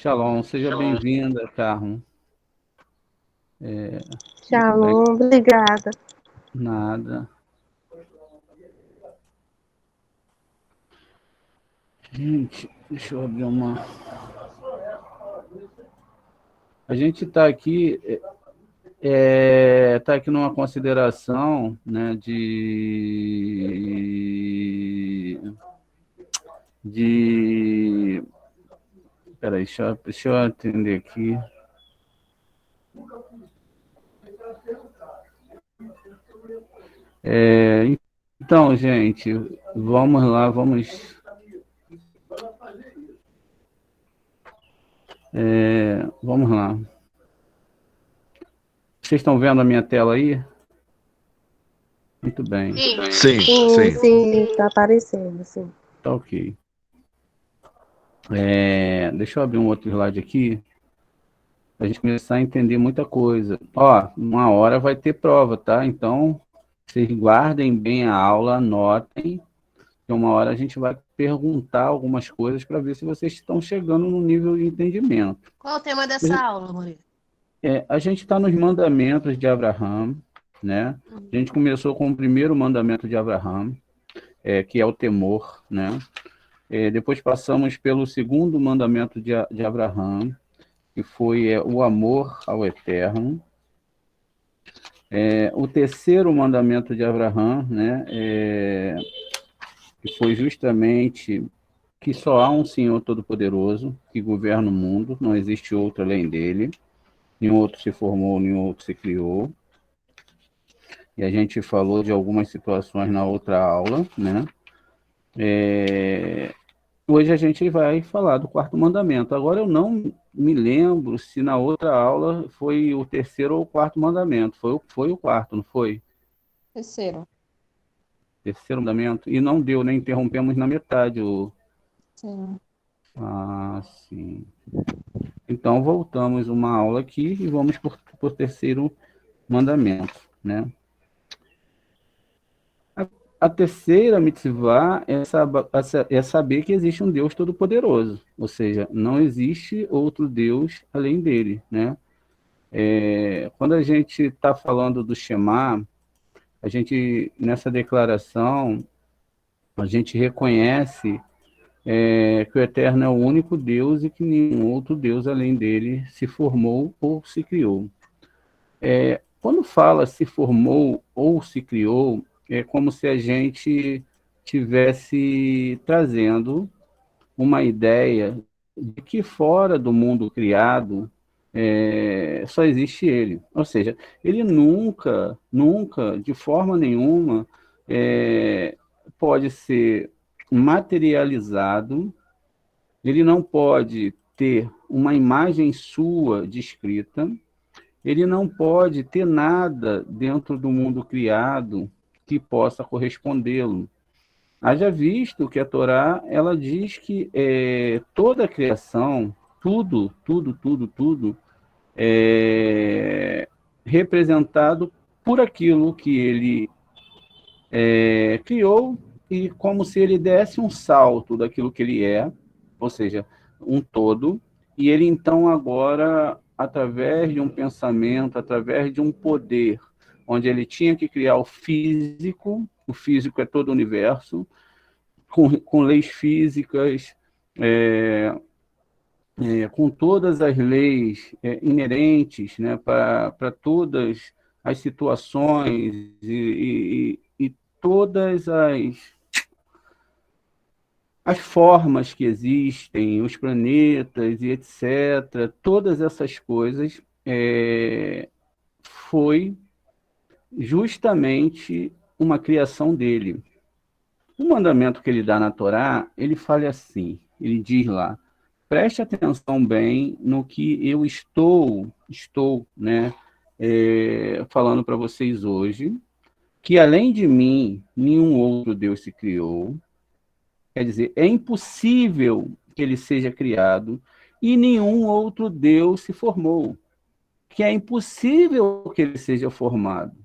Shalom, seja bem-vinda, Carmo. Shalom, obrigada. Nada. Gente, deixa eu abrir uma. A gente está aqui, tá aqui numa consideração, né, de. Peraí, deixa eu atender aqui. Então, gente, vamos lá, vamos lá. Vocês estão vendo a minha tela aí? Muito bem. Sim, Sim, sim. sim, tá aparecendo, sim. Tá ok. Deixa eu abrir um outro slide aqui, para a gente começar a entender muita coisa. Ó, uma hora vai ter prova, tá? Então, vocês guardem bem a aula, anotem, que uma hora a gente vai perguntar algumas coisas para ver se vocês estão chegando no nível de entendimento. Qual o tema dessa aula, Murilo? A gente está nos mandamentos de Abraão, né? A gente começou com o primeiro mandamento de Abraão, que é o temor, né? Depois passamos pelo segundo mandamento de Abraão, que foi o amor ao eterno. O terceiro mandamento de Abraão, né, que foi justamente que só há um Senhor Todo-Poderoso que governa o mundo, não existe outro além dele, nenhum outro se formou, nenhum outro se criou. E a gente falou de algumas situações na outra aula, né? Hoje a gente vai falar do quarto mandamento. Agora eu não me lembro se na outra aula foi o terceiro ou o quarto mandamento. Foi o quarto, não foi? Terceiro. Terceiro mandamento. E não deu, né? Interrompemos na metade. Sim. Ah, sim. Então voltamos uma aula aqui e vamos por terceiro mandamento, né? A terceira mitzvah é saber que existe um Deus Todo-Poderoso, ou seja, não existe outro Deus além dele, né? Quando a gente está falando do Shema, a gente, nessa declaração, a gente reconhece que o Eterno é o único Deus e que nenhum outro Deus além dele se formou ou se criou. Quando fala se formou ou se criou, é como se a gente tivesse trazendo uma ideia de que fora do mundo criado só existe ele. Ou seja, ele nunca, nunca, de forma nenhuma, pode ser materializado, ele não pode ter uma imagem sua descrita, ele não pode ter nada dentro do mundo criado que possa correspondê-lo. Haja visto que a Torá, ela diz que toda a criação, tudo, tudo, tudo, tudo, é representado por aquilo que ele criou e como se ele desse um salto daquilo que ele é, ou seja, um todo, e ele então agora, através de um pensamento, através de um poder, onde ele tinha que criar o físico é todo o universo, com leis físicas, com todas as leis inerentes, né, para todas as situações e todas as formas que existem, os planetas e etc., todas essas coisas foi justamente uma criação dele. O mandamento que ele dá na Torá, ele fala assim, ele diz lá, preste atenção bem no que eu estou, né, falando para vocês hoje, que além de mim, nenhum outro Deus se criou. Quer dizer, é impossível que ele seja criado e nenhum outro Deus se formou. Que é impossível que ele seja formado.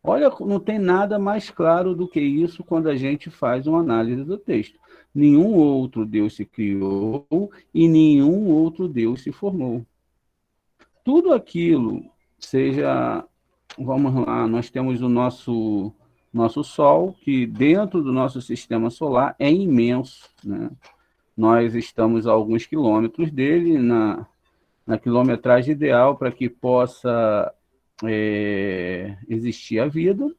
Olha, não tem nada mais claro do que isso quando a gente faz uma análise do texto. nenhum outro Deus se criou e nenhum outro Deus se formou. Tudo aquilo, seja, vamos lá, nós temos o nosso Sol, que dentro do nosso sistema solar é imenso, né? Nós estamos a alguns quilômetros dele, na quilometragem ideal para que possa existir a vida.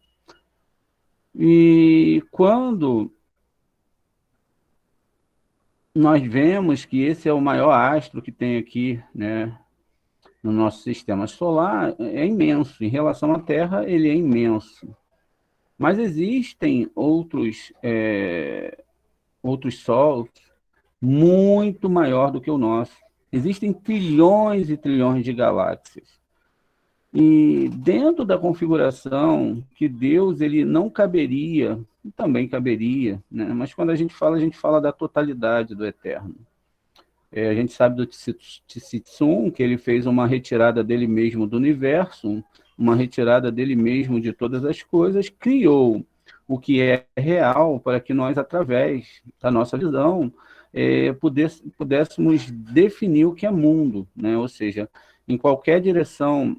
E quando nós vemos que esse é o maior astro que tem aqui, né, no nosso sistema solar, é imenso. Em relação à Terra, ele é imenso. Mas existem outros sols muito maior do que o nosso. Existem trilhões e trilhões de galáxias. E dentro da configuração que Deus ele não caberia, também caberia, né? Mas quando a gente fala da totalidade do eterno. A gente sabe do Tzu, que ele fez uma retirada dele mesmo do universo, uma retirada dele mesmo de todas as coisas, criou o que é real para que nós, através da nossa visão, pudéssemos definir o que é mundo, né? Ou seja, em qualquer direção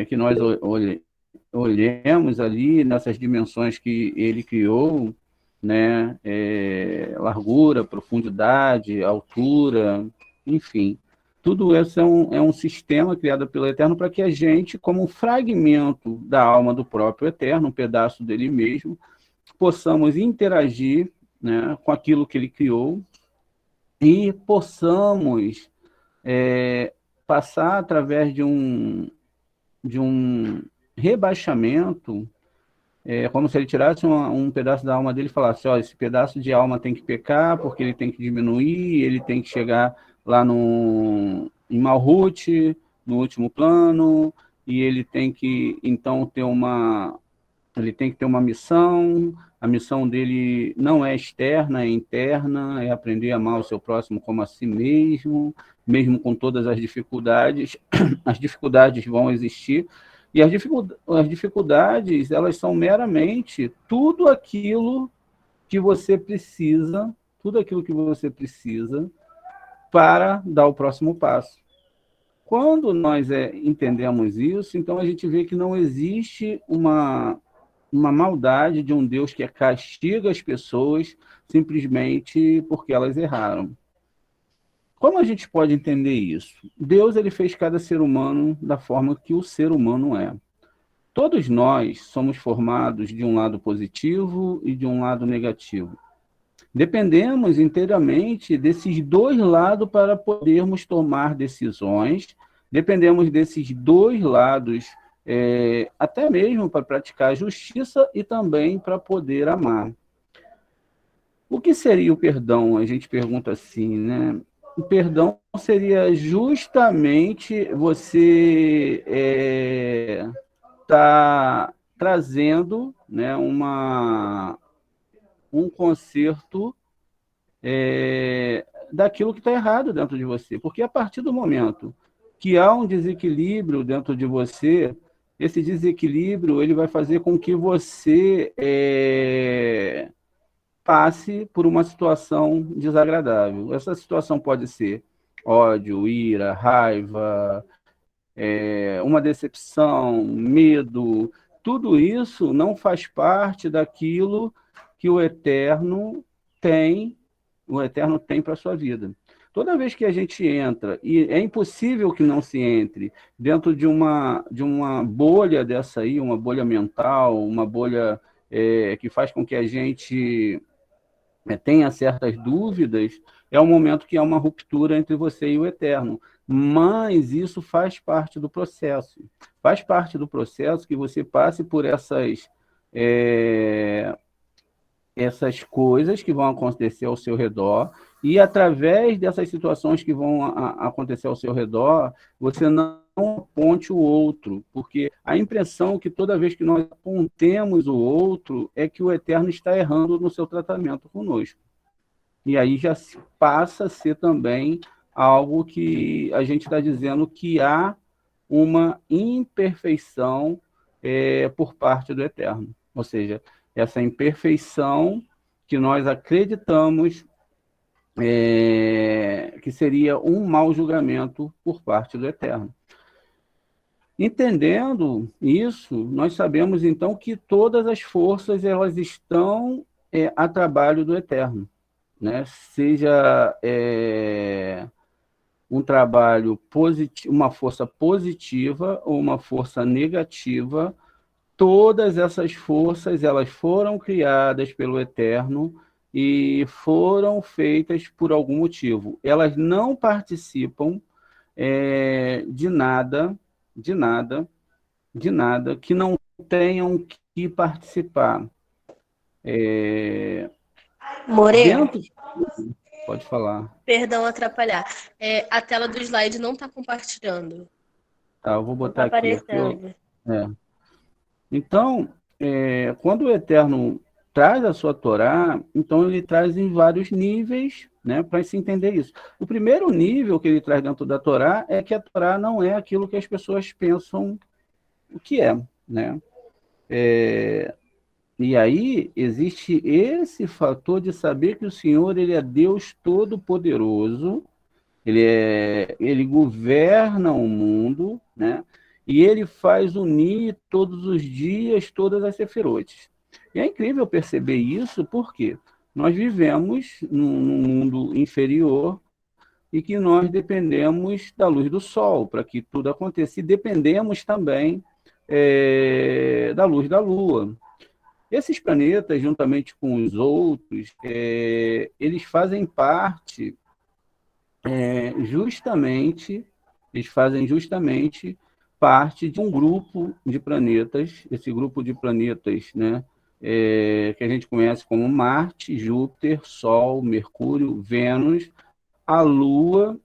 que nós olhemos ali nessas dimensões que ele criou, né? Largura, profundidade, altura, enfim. Tudo isso é um sistema criado pelo Eterno para que a gente, como um fragmento da alma do próprio Eterno, um pedaço dele mesmo, possamos interagir, né, com aquilo que ele criou e possamos passar através de um rebaixamento, como se ele tirasse um pedaço da alma dele e falasse, ó, esse pedaço de alma tem que pecar, porque ele tem que diminuir, ele tem que chegar lá em Malhut, no último plano, e ele tem que, então, ele tem que ter uma missão, a missão dele não é externa, é interna, é aprender a amar o seu próximo como a si mesmo, mesmo com todas as dificuldades. As dificuldades vão existir, e as dificuldades, elas são meramente tudo aquilo que você precisa, para dar o próximo passo. Quando nós entendemos isso, então a gente vê que não existe uma maldade de um Deus que castiga as pessoas simplesmente porque elas erraram. Como a gente pode entender isso? Deus ele fez cada ser humano da forma que o ser humano é. Todos nós somos formados de um lado positivo e de um lado negativo. Dependemos inteiramente desses dois lados para podermos tomar decisões, dependemos desses dois lados até mesmo para praticar a justiça e também para poder amar. O que seria o perdão? A gente pergunta assim, né? O perdão seria justamente você tá trazendo, né, um conserto daquilo que está errado dentro de você. Porque a partir do momento que há um desequilíbrio dentro de você, esse desequilíbrio ele vai fazer com que você passe por uma situação desagradável. Essa situação pode ser ódio, ira, raiva, uma decepção, medo. Tudo isso não faz parte daquilo que o Eterno tem para a sua vida. Toda vez que a gente entra, e é impossível que não se entre, dentro de uma bolha dessa aí, uma bolha mental, uma bolha que faz com que a gente tenha certas dúvidas, é o momento que há uma ruptura entre você e o Eterno. Mas isso faz parte do processo. Faz parte do processo que você passe por essas coisas que vão acontecer ao seu redor, e através dessas situações que vão acontecer ao seu redor, você não aponte o outro, porque a impressão que toda vez que nós apontemos o outro é que o Eterno está errando no seu tratamento conosco. E aí já passa a ser também algo que a gente está dizendo que há uma imperfeição por parte do Eterno. Ou seja, essa imperfeição que nós acreditamos que seria um mau julgamento por parte do Eterno. Entendendo isso, nós sabemos então que todas as forças elas estão a trabalho do Eterno, né? Seja um trabalho positivo, uma força positiva ou uma força negativa, todas essas forças elas foram criadas pelo Eterno e foram feitas por algum motivo. Elas não participam de nada, de nada, de nada que não tenham que participar. Moreno, Dentro, pode falar. perdão atrapalhar. A tela do slide não está compartilhando. Tá, eu vou Não está botar aqui. aparecendo. Então, quando o Eterno traz a sua Torá, então ele traz em vários níveis, né, para se entender isso. O primeiro nível que ele traz dentro da Torá é que a Torá não é aquilo que as pessoas pensam o que é, né? E aí existe esse fator de saber que o Senhor ele é Deus Todo-Poderoso, ele governa o mundo, né? E ele faz unir todos os dias todas as sefirotes. E é incrível perceber isso porque nós vivemos num mundo inferior e que nós dependemos da luz do sol para que tudo aconteça. E dependemos também da luz da lua. Esses planetas, juntamente com os outros, eles fazem parte eles fazem justamente parte de um grupo de planetas, esse grupo de planetas, né, que a gente conhece como Marte, Júpiter, Sol, Mercúrio, Vênus, a Lua,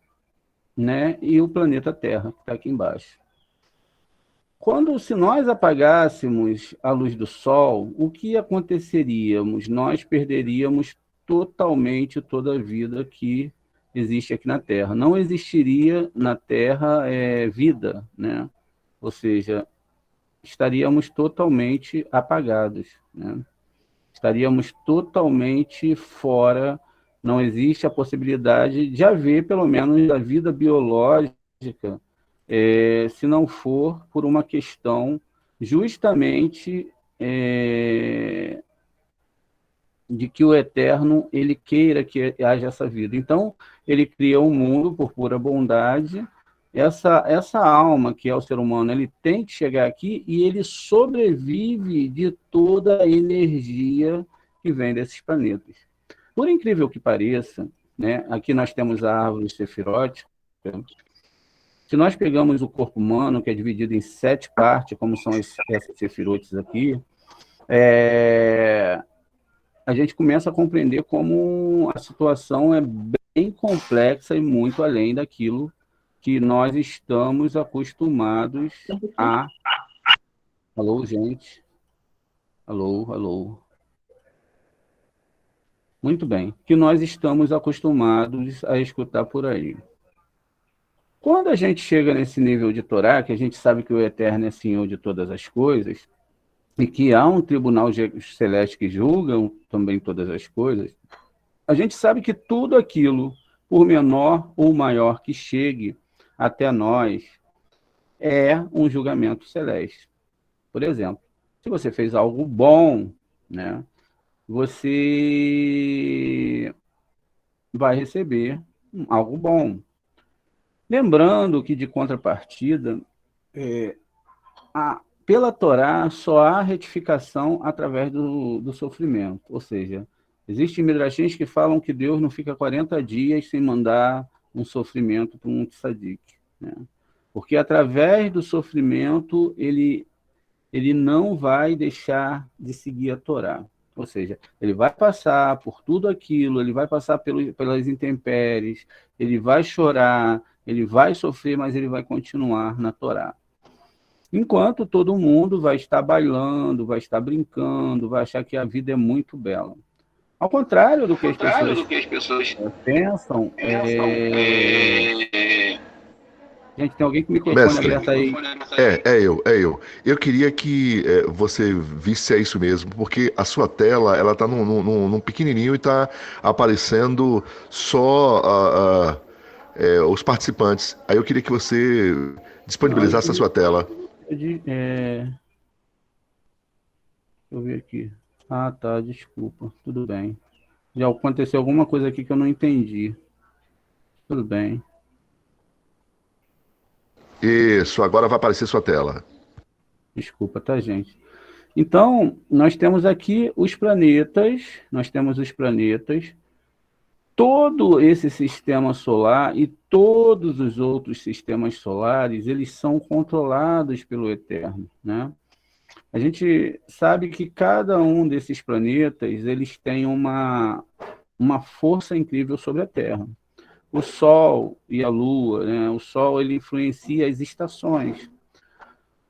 né, e o planeta Terra, que está aqui embaixo. Se nós apagássemos a luz do Sol, o que aconteceríamos? Nós perderíamos totalmente toda a vida que existe aqui na Terra. Não existiria na Terra vida, né? Ou seja, estaríamos totalmente apagados, né? Estaríamos totalmente fora, não existe a possibilidade de haver, pelo menos, a vida biológica, se não for por uma questão justamente de que o Eterno ele queira que haja essa vida. Então, ele cria um mundo por pura bondade. Essa alma que é o ser humano, ele tem que chegar aqui e ele sobrevive de toda a energia que vem desses planetas. Por incrível que pareça, né, aqui nós temos a árvore sefirótica. Se nós pegamos o corpo humano, que é dividido em 7 partes, como são essas sefirotes aqui, a gente começa a compreender como a situação é bem complexa e muito além daquilo que nós estamos acostumados a... Alô, gente? Alô, alô. Muito bem. Que nós estamos acostumados a escutar por aí. Quando a gente chega nesse nível de Torá, que a gente sabe que o Eterno é Senhor de todas as coisas, e que há um tribunal celeste que julga também todas as coisas, a gente sabe que tudo aquilo, por menor ou maior que chegue até nós, é um julgamento celeste. Por exemplo, se você fez algo bom, né, você vai receber algo bom. Lembrando que, de contrapartida, pela Torá só há retificação através do sofrimento. Ou seja, existem midrashins que falam que Deus não fica 40 dias sem mandar um sofrimento para um tzadik, né? Porque através do sofrimento ele não vai deixar de seguir a Torá. Ou seja, ele vai passar por tudo aquilo, ele vai passar pelas intempéries, ele vai chorar, ele vai sofrer, mas ele vai continuar na Torá. Enquanto todo mundo vai estar bailando, vai estar brincando, vai achar que a vida é muito bela. Ao contrário do que as pessoas pensam, Gente, tem alguém com o microfone Mestre, aberto aí. eu. Eu queria que você visse se é isso mesmo, porque a sua tela, ela tá num pequenininho e tá aparecendo só os participantes. Aí eu queria que você Não, disponibilizasse a sua tela. deixa eu ver aqui. Ah, tá, desculpa. Tudo bem. Já aconteceu alguma coisa aqui que eu não entendi. Tudo bem. Isso, agora vai aparecer sua tela. Desculpa, tá, gente? Então, nós temos aqui os planetas, todo esse sistema solar e todos os outros sistemas solares, eles são controlados pelo Eterno, né? A gente sabe que cada um desses planetas, eles têm uma força incrível sobre a Terra. O Sol e a Lua, né? O Sol, ele influencia as estações.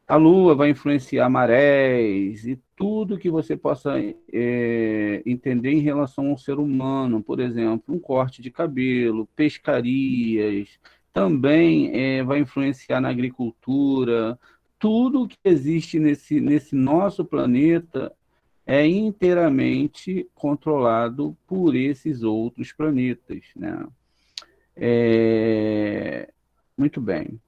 A Lua vai influenciar marés e tudo que você possa entender em relação ao ser humano, por exemplo, um corte de cabelo, pescarias, também vai influenciar na agricultura. Tudo que existe nesse nosso planeta é inteiramente controlado por esses outros planetas, né? Muito bem.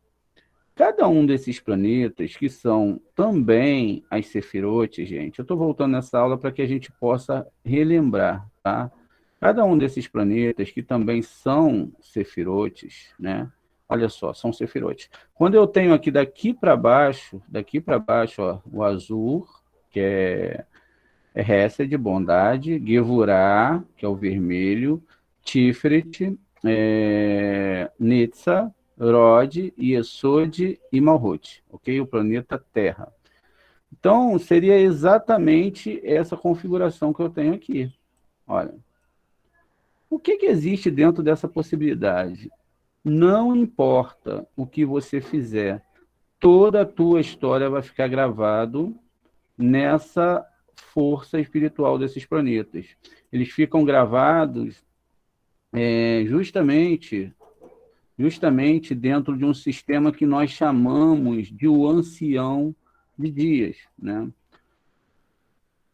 Cada um desses planetas, que são também as Sefirotes, gente, eu estou voltando nessa aula para que a gente possa relembrar, tá? Cada um desses planetas, que também são Sefirotes, né? Olha só, são Sefirotes. Quando eu tenho aqui daqui para baixo, ó, o azul, que é Hesed, bondade, Gevurah, que é o vermelho, Tiferet, Nitsa, Rod, Yesod e Malhut, ok? O planeta Terra. Então, seria exatamente essa configuração que eu tenho aqui. Olha, o que existe dentro dessa possibilidade? Não importa o que você fizer, toda a tua história vai ficar gravado nessa força espiritual desses planetas. Eles ficam gravados justamente dentro de um sistema que nós chamamos de o ancião de dias, né?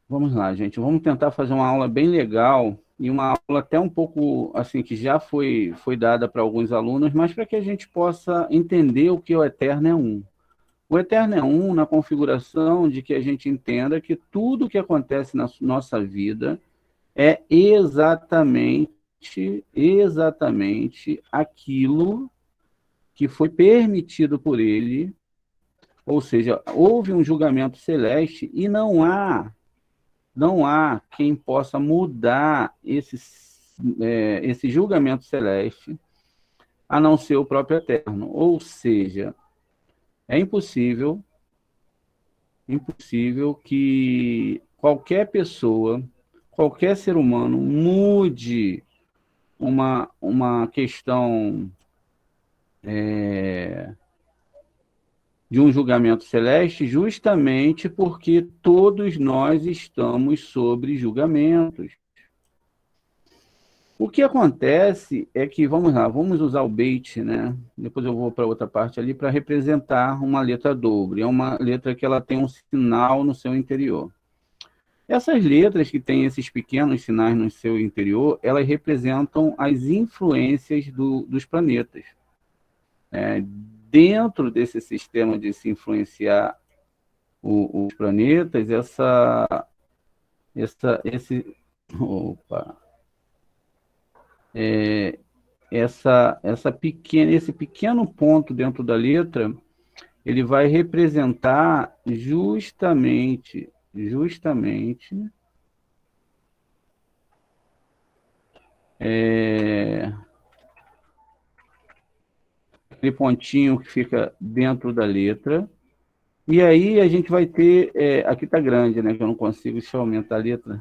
Vamos lá, gente, vamos tentar fazer uma aula bem legal e uma aula até um pouco assim que já foi dada para alguns alunos, mas para que a gente possa entender o que o Eterno é um. O Eterno é um na configuração de que a gente entenda que tudo que acontece na nossa vida é exatamente aquilo que foi permitido por ele, ou seja, houve um julgamento celeste e não há quem possa mudar esse julgamento celeste, a não ser o próprio Eterno. Ou seja, é impossível que qualquer pessoa, qualquer ser humano mude uma questão de um julgamento celeste, justamente porque todos nós estamos sobre julgamentos. O que acontece é que, vamos lá, vamos usar o Beit, né? Depois eu vou para outra parte ali para representar uma letra dobre. É uma letra que ela tem um sinal no seu interior. Essas letras que têm esses pequenos sinais no seu interior, elas representam as influências dos planetas. Dentro desse sistema de se influenciar os planetas, esse pequeno ponto dentro da letra, ele vai representar justamente aquele pontinho que fica dentro da letra. E aí a gente vai ter, aqui está grande, né, que eu não consigo, deixa eu aumentar a letra.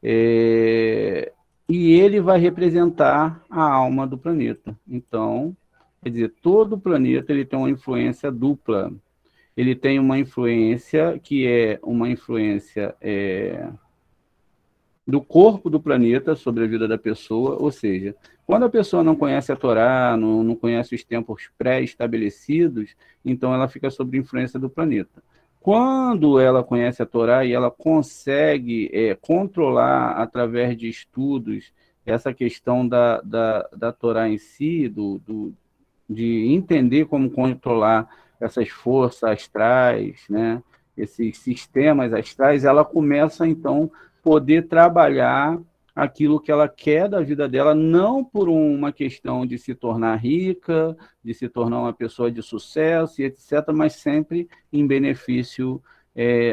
E ele vai representar a alma do planeta. Então, quer dizer, todo planeta ele tem uma influência dupla. Ele tem uma influência que é uma influência do corpo do planeta sobre a vida da pessoa, ou seja, quando a pessoa não conhece a Torá, não conhece os tempos pré-estabelecidos, então ela fica sob influência do planeta. Quando ela conhece a Torá e ela consegue controlar, através de estudos, essa questão da Torá em si, de entender como controlar essas forças astrais, né, esses sistemas astrais, ela começa, então, poder trabalhar aquilo que ela quer da vida dela, não por uma questão de se tornar rica, de se tornar uma pessoa de sucesso e etc., mas sempre em benefício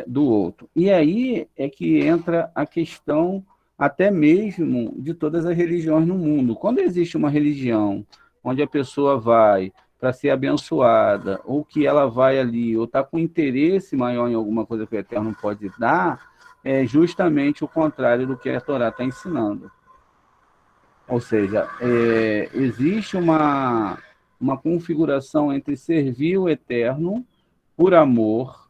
do outro. E aí é que entra a questão até mesmo de todas as religiões no mundo. Quando existe uma religião onde a pessoa vai para ser abençoada, ou que ela vai ali, ou está com interesse maior em alguma coisa que o Eterno pode dar, é justamente o contrário do que a Torá está ensinando. Ou seja, existe uma configuração entre servir o Eterno por amor,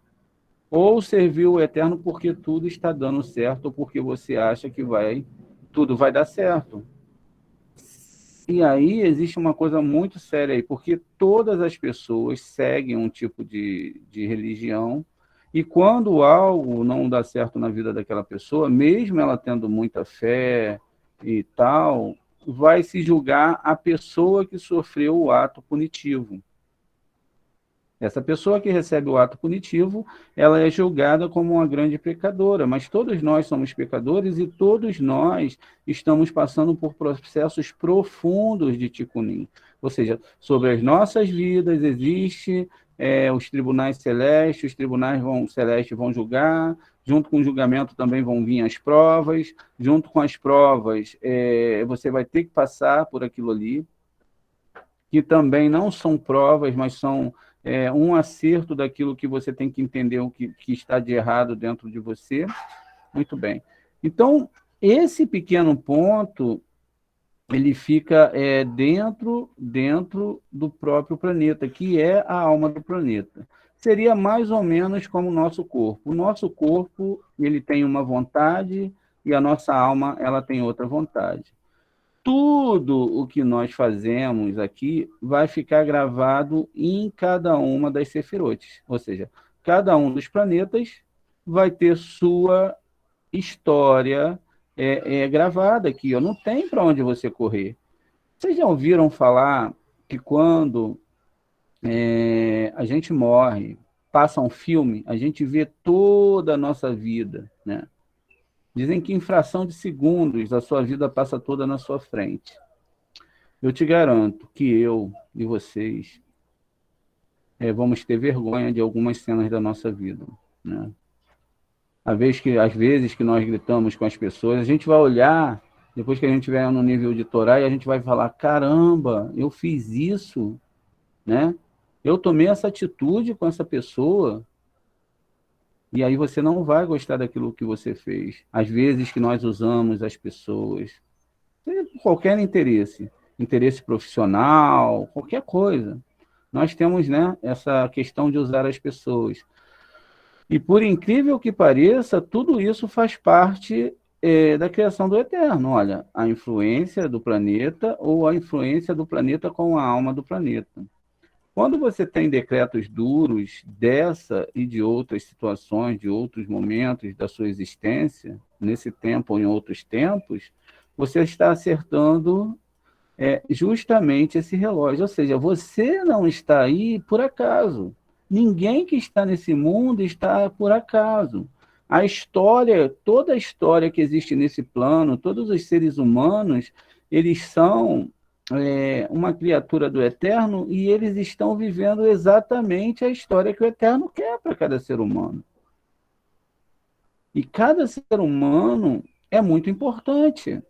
ou servir o Eterno porque tudo está dando certo, ou porque você acha que tudo vai dar certo. E aí existe uma coisa muito séria aí, porque todas as pessoas seguem um tipo de religião, e quando algo não dá certo na vida daquela pessoa, mesmo ela tendo muita fé e tal, vai se julgar a pessoa que sofreu o ato punitivo. Essa pessoa que recebe o ato punitivo, ela é julgada como uma grande pecadora, mas todos nós somos pecadores e todos nós estamos passando por processos profundos de Tikkunim. Ou seja, sobre as nossas vidas existe os tribunais celestes, os tribunais celestes vão julgar, junto com o julgamento também vão vir as provas, junto com as provas você vai ter que passar por aquilo ali, que também não são provas, mas são um acerto daquilo que você tem que entender o que está de errado dentro de você. Muito bem. Então, esse pequeno ponto, ele fica dentro do próprio planeta, que é a alma do planeta. Seria mais ou menos como o nosso corpo. O nosso corpo, ele tem uma vontade e a nossa alma, ela tem outra vontade. Tudo o que nós fazemos aqui vai ficar gravado em cada uma das sefirotes. Ou seja, cada um dos planetas vai ter sua história gravada aqui. Não tem para onde você correr. Vocês já ouviram falar que quando a gente morre, passa um filme, a gente vê toda a nossa vida, né? Dizem que em fração de segundos a sua vida passa toda na sua frente. Eu te garanto que eu e vocês vamos ter vergonha de algumas cenas da nossa vida, né? Às vezes que nós gritamos com as pessoas, a gente vai olhar, depois que a gente estiver no nível de Torá, e a gente vai falar, caramba, eu fiz isso, né? Eu tomei essa atitude com essa pessoa, e aí você não vai gostar daquilo que você fez. Às vezes que nós usamos as pessoas, qualquer interesse profissional, qualquer coisa. Nós temos, né, essa questão de usar as pessoas. E por incrível que pareça, tudo isso faz parte da criação do Eterno. Olha, a influência do planeta ou a influência do planeta com a alma do planeta. Quando você tem decretos duros dessa e de outras situações, de outros momentos da sua existência, nesse tempo ou em outros tempos, você está acertando justamente esse relógio. Ou seja, você não está aí por acaso. Ninguém que está nesse mundo está por acaso. A história, toda a história que existe nesse plano, todos os seres humanos, eles são uma criatura do Eterno e eles estão vivendo exatamente a história que o Eterno quer para cada ser humano. E cada ser humano é muito importante.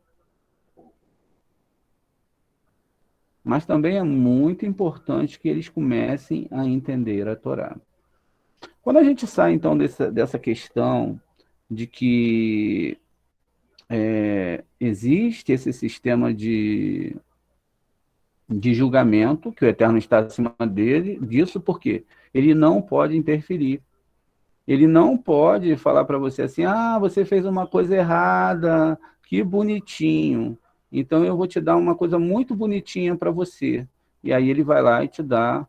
Mas também é muito importante que eles comecem a entender a Torá. Quando a gente sai, então, dessa questão de que existe esse sistema de julgamento, que o Eterno está acima disso, porque ele não pode interferir. Ele não pode falar para você assim, você fez uma coisa errada, que bonitinho. Então eu vou te dar uma coisa muito bonitinha para você. E aí ele vai lá e te dá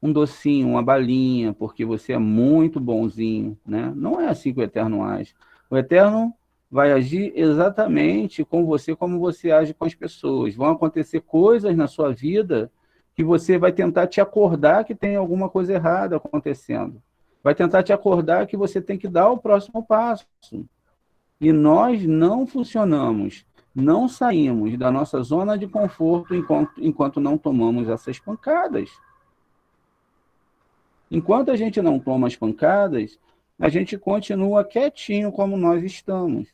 um docinho, uma balinha, porque você é muito bonzinho, né? Não é assim que o Eterno age. O Eterno vai agir exatamente com você como você age com as pessoas. Vão acontecer coisas na sua vida que você vai tentar te acordar que tem alguma coisa errada acontecendo. Vai tentar te acordar que você tem que dar o próximo passo. E nós não funcionamos, não saímos da nossa zona de conforto enquanto não tomamos essas pancadas. Enquanto a gente não toma as pancadas, a gente continua quietinho como nós estamos.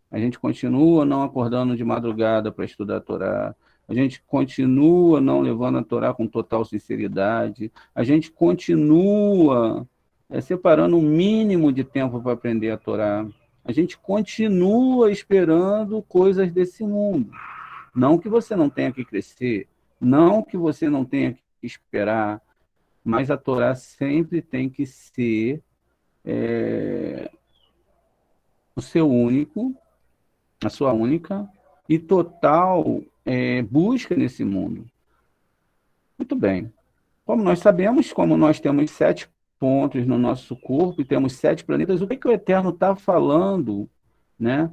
A gente continua não acordando de madrugada para estudar a Torá. A gente continua não levando a Torá com total sinceridade. A gente continua separando um mínimo de tempo para aprender a Torá. A gente continua esperando coisas desse mundo. Não que você não tenha que crescer, não que você não tenha que esperar, mas a Torá sempre tem que ser o seu único, a sua única e total busca nesse mundo. Muito bem. Como nós sabemos, como nós temos 7 pontos no nosso corpo e temos 7 planetas, o que o Eterno está falando, né,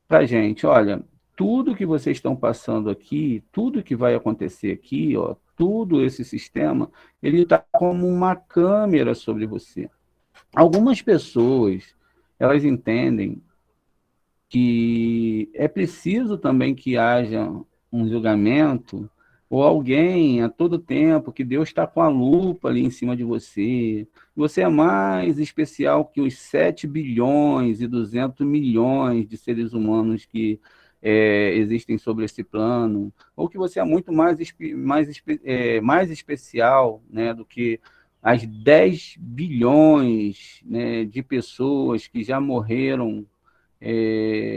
para a gente? Olha, tudo que vocês estão passando aqui, tudo que vai acontecer aqui, ó, tudo esse sistema, ele está como uma câmera sobre você. Algumas pessoas, elas entendem que é preciso também que haja um julgamento ou alguém a todo tempo, que Deus está com a lupa ali em cima de você. Você é mais especial que os 7 bilhões e 200 milhões de seres humanos que existem sobre esse plano, ou que você é muito mais especial, né, do que as 10 bilhões, né, de pessoas que já morreram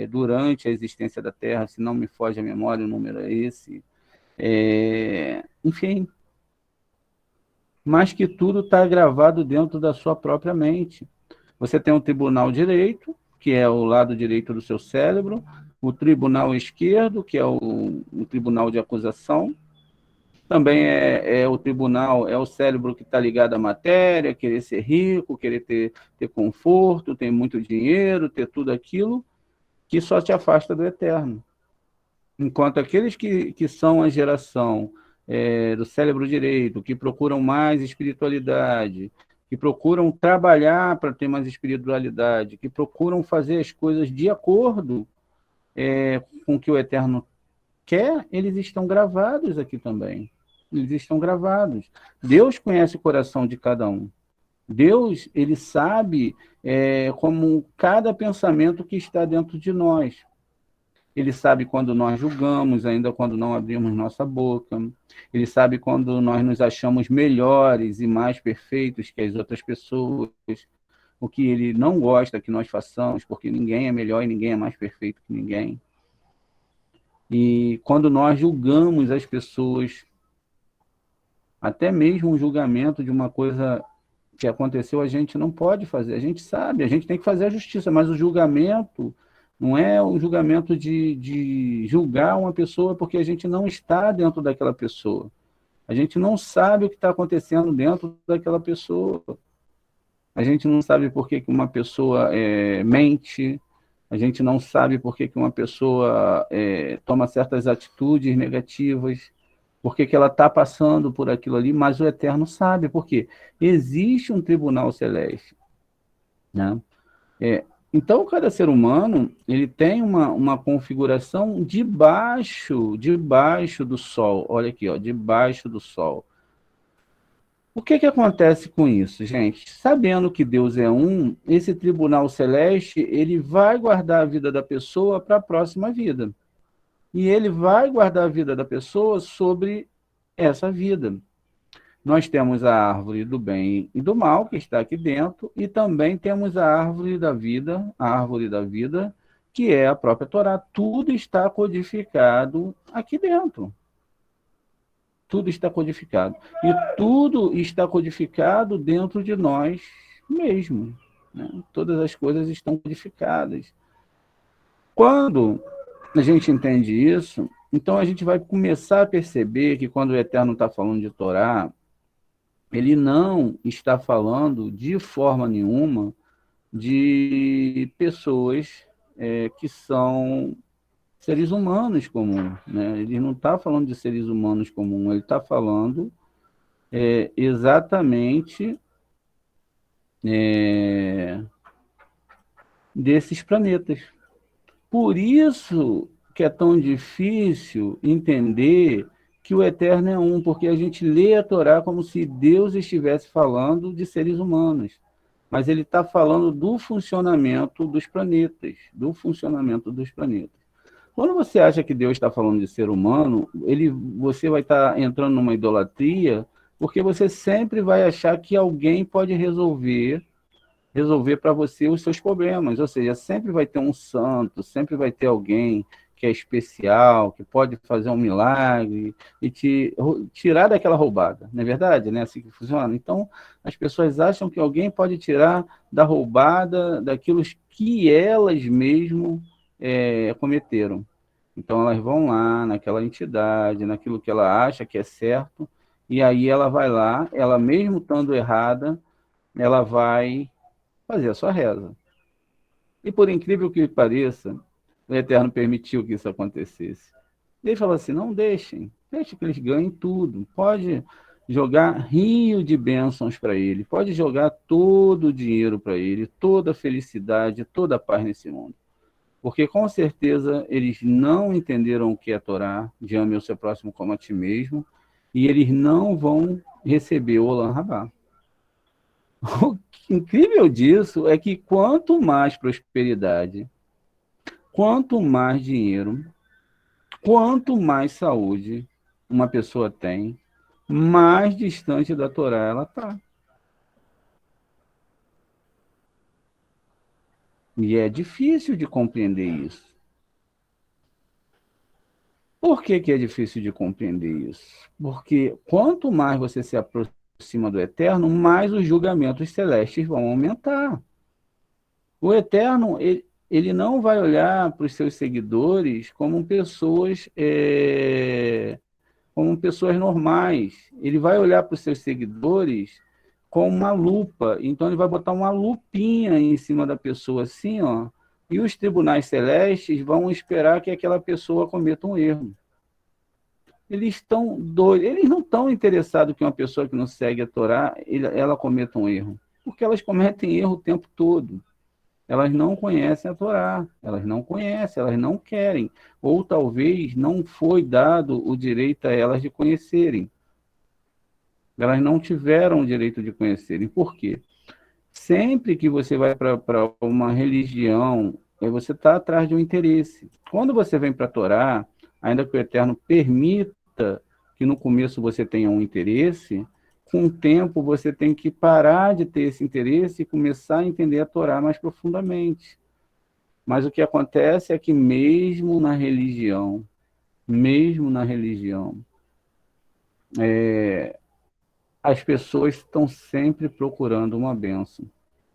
durante a existência da Terra, se não me foge a memória, o número é esse. Enfim, mas que tudo está gravado dentro da sua própria mente. Você tem um tribunal direito, que é o lado direito do seu cérebro, o tribunal esquerdo, que é o tribunal de acusação, também é o tribunal, é o cérebro que está ligado à matéria, querer ser rico, querer ter conforto, ter muito dinheiro, ter tudo aquilo, que só te afasta do Eterno. Enquanto aqueles que são a geração do cérebro direito, que procuram mais espiritualidade, que procuram trabalhar para ter mais espiritualidade, que procuram fazer as coisas de acordo com o que o Eterno quer, eles estão gravados aqui também. Eles estão gravados. Deus conhece o coração de cada um. Deus, ele sabe como cada pensamento que está dentro de nós. Ele sabe quando nós julgamos, ainda quando não abrimos nossa boca. Ele sabe quando nós nos achamos melhores e mais perfeitos que as outras pessoas. O que ele não gosta que nós façamos, porque ninguém é melhor e ninguém é mais perfeito que ninguém. E quando nós julgamos as pessoas, até mesmo um julgamento de uma coisa que aconteceu, a gente não pode fazer. A gente sabe, a gente tem que fazer a justiça, mas o julgamento não é um julgamento de julgar uma pessoa porque a gente não está dentro daquela pessoa. A gente não sabe o que está acontecendo dentro daquela pessoa. A gente não sabe por que uma pessoa mente. A gente não sabe por que uma pessoa toma certas atitudes negativas. Por que ela está passando por aquilo ali, mas o Eterno sabe. Por quê? Existe um tribunal celeste, né? Então, cada ser humano, ele tem uma configuração debaixo do Sol. Olha aqui, ó, debaixo do Sol. O que acontece com isso, gente? Sabendo que Deus é um, esse tribunal celeste, ele vai guardar a vida da pessoa para a próxima vida. E ele vai guardar a vida da pessoa sobre essa vida. Nós temos a árvore do bem e do mal, que está aqui dentro, e também temos a árvore da vida, que é a própria Torá. Tudo está codificado aqui dentro. Tudo está codificado. E tudo está codificado dentro de nós mesmos. né? Todas as coisas estão codificadas. Quando a gente entende isso, então a gente vai começar a perceber que quando o Eterno está falando de Torá, ele não está falando de forma nenhuma de pessoas que são seres humanos comuns, né? Ele não está falando de seres humanos comuns, ele está falando exatamente desses planetas. Por isso que é tão difícil entender que o Eterno é um, porque a gente lê a Torá como se Deus estivesse falando de seres humanos. Mas ele está falando do funcionamento dos planetas, do funcionamento dos planetas. Quando você acha que Deus está falando de ser humano, você vai estar entrando numa idolatria, porque você sempre vai achar que alguém pode resolver para você os seus problemas. Ou seja, sempre vai ter um santo, sempre vai ter alguém que é especial, que pode fazer um milagre e te tirar daquela roubada. Não é verdade? Né? Assim que funciona. Então, as pessoas acham que alguém pode tirar da roubada daquilo que elas mesmo cometeram. Então, elas vão lá naquela entidade, naquilo que ela acha que é certo, e aí ela vai lá, ela mesmo estando errada, ela vai fazer a sua reza. E por incrível que pareça, o Eterno permitiu que isso acontecesse. Ele falou assim, não deixem, deixe que eles ganhem tudo. Pode jogar rio de bênçãos para ele, pode jogar todo o dinheiro para ele, toda a felicidade, toda a paz nesse mundo. Porque com certeza eles não entenderam o que é Torá, de ame o seu próximo como a ti mesmo, e eles não vão receber o Olam Rabá. O incrível disso é que quanto mais prosperidade, quanto mais dinheiro, quanto mais saúde uma pessoa tem, mais distante da Torá ela está. E é difícil de compreender isso. Por que é difícil de compreender isso? Porque quanto mais você se aproxima do Eterno, mais os julgamentos celestes vão aumentar. O Eterno, ele não vai olhar para os seus seguidores como pessoas normais. Ele vai olhar para os seus seguidores com uma lupa. Então, ele vai botar uma lupinha em cima da pessoa, assim, ó. E os tribunais celestes vão esperar que aquela pessoa cometa um erro. Eles estão doidos. Eles não estão interessados que uma pessoa que não segue a Torá, ela cometa um erro. Porque elas cometem erro o tempo todo. Elas não conhecem a Torá, elas não conhecem, elas não querem, ou talvez não foi dado o direito a elas de conhecerem. Elas não tiveram o direito de conhecerem. Por quê? Sempre que você vai para uma religião, você está atrás de um interesse. Quando você vem para a Torá, ainda que o Eterno permita que no começo você tenha um interesse, com o tempo você tem que parar de ter esse interesse e começar a entender a Torá mais profundamente. Mas o que acontece é que mesmo na religião, as pessoas estão sempre procurando uma bênção.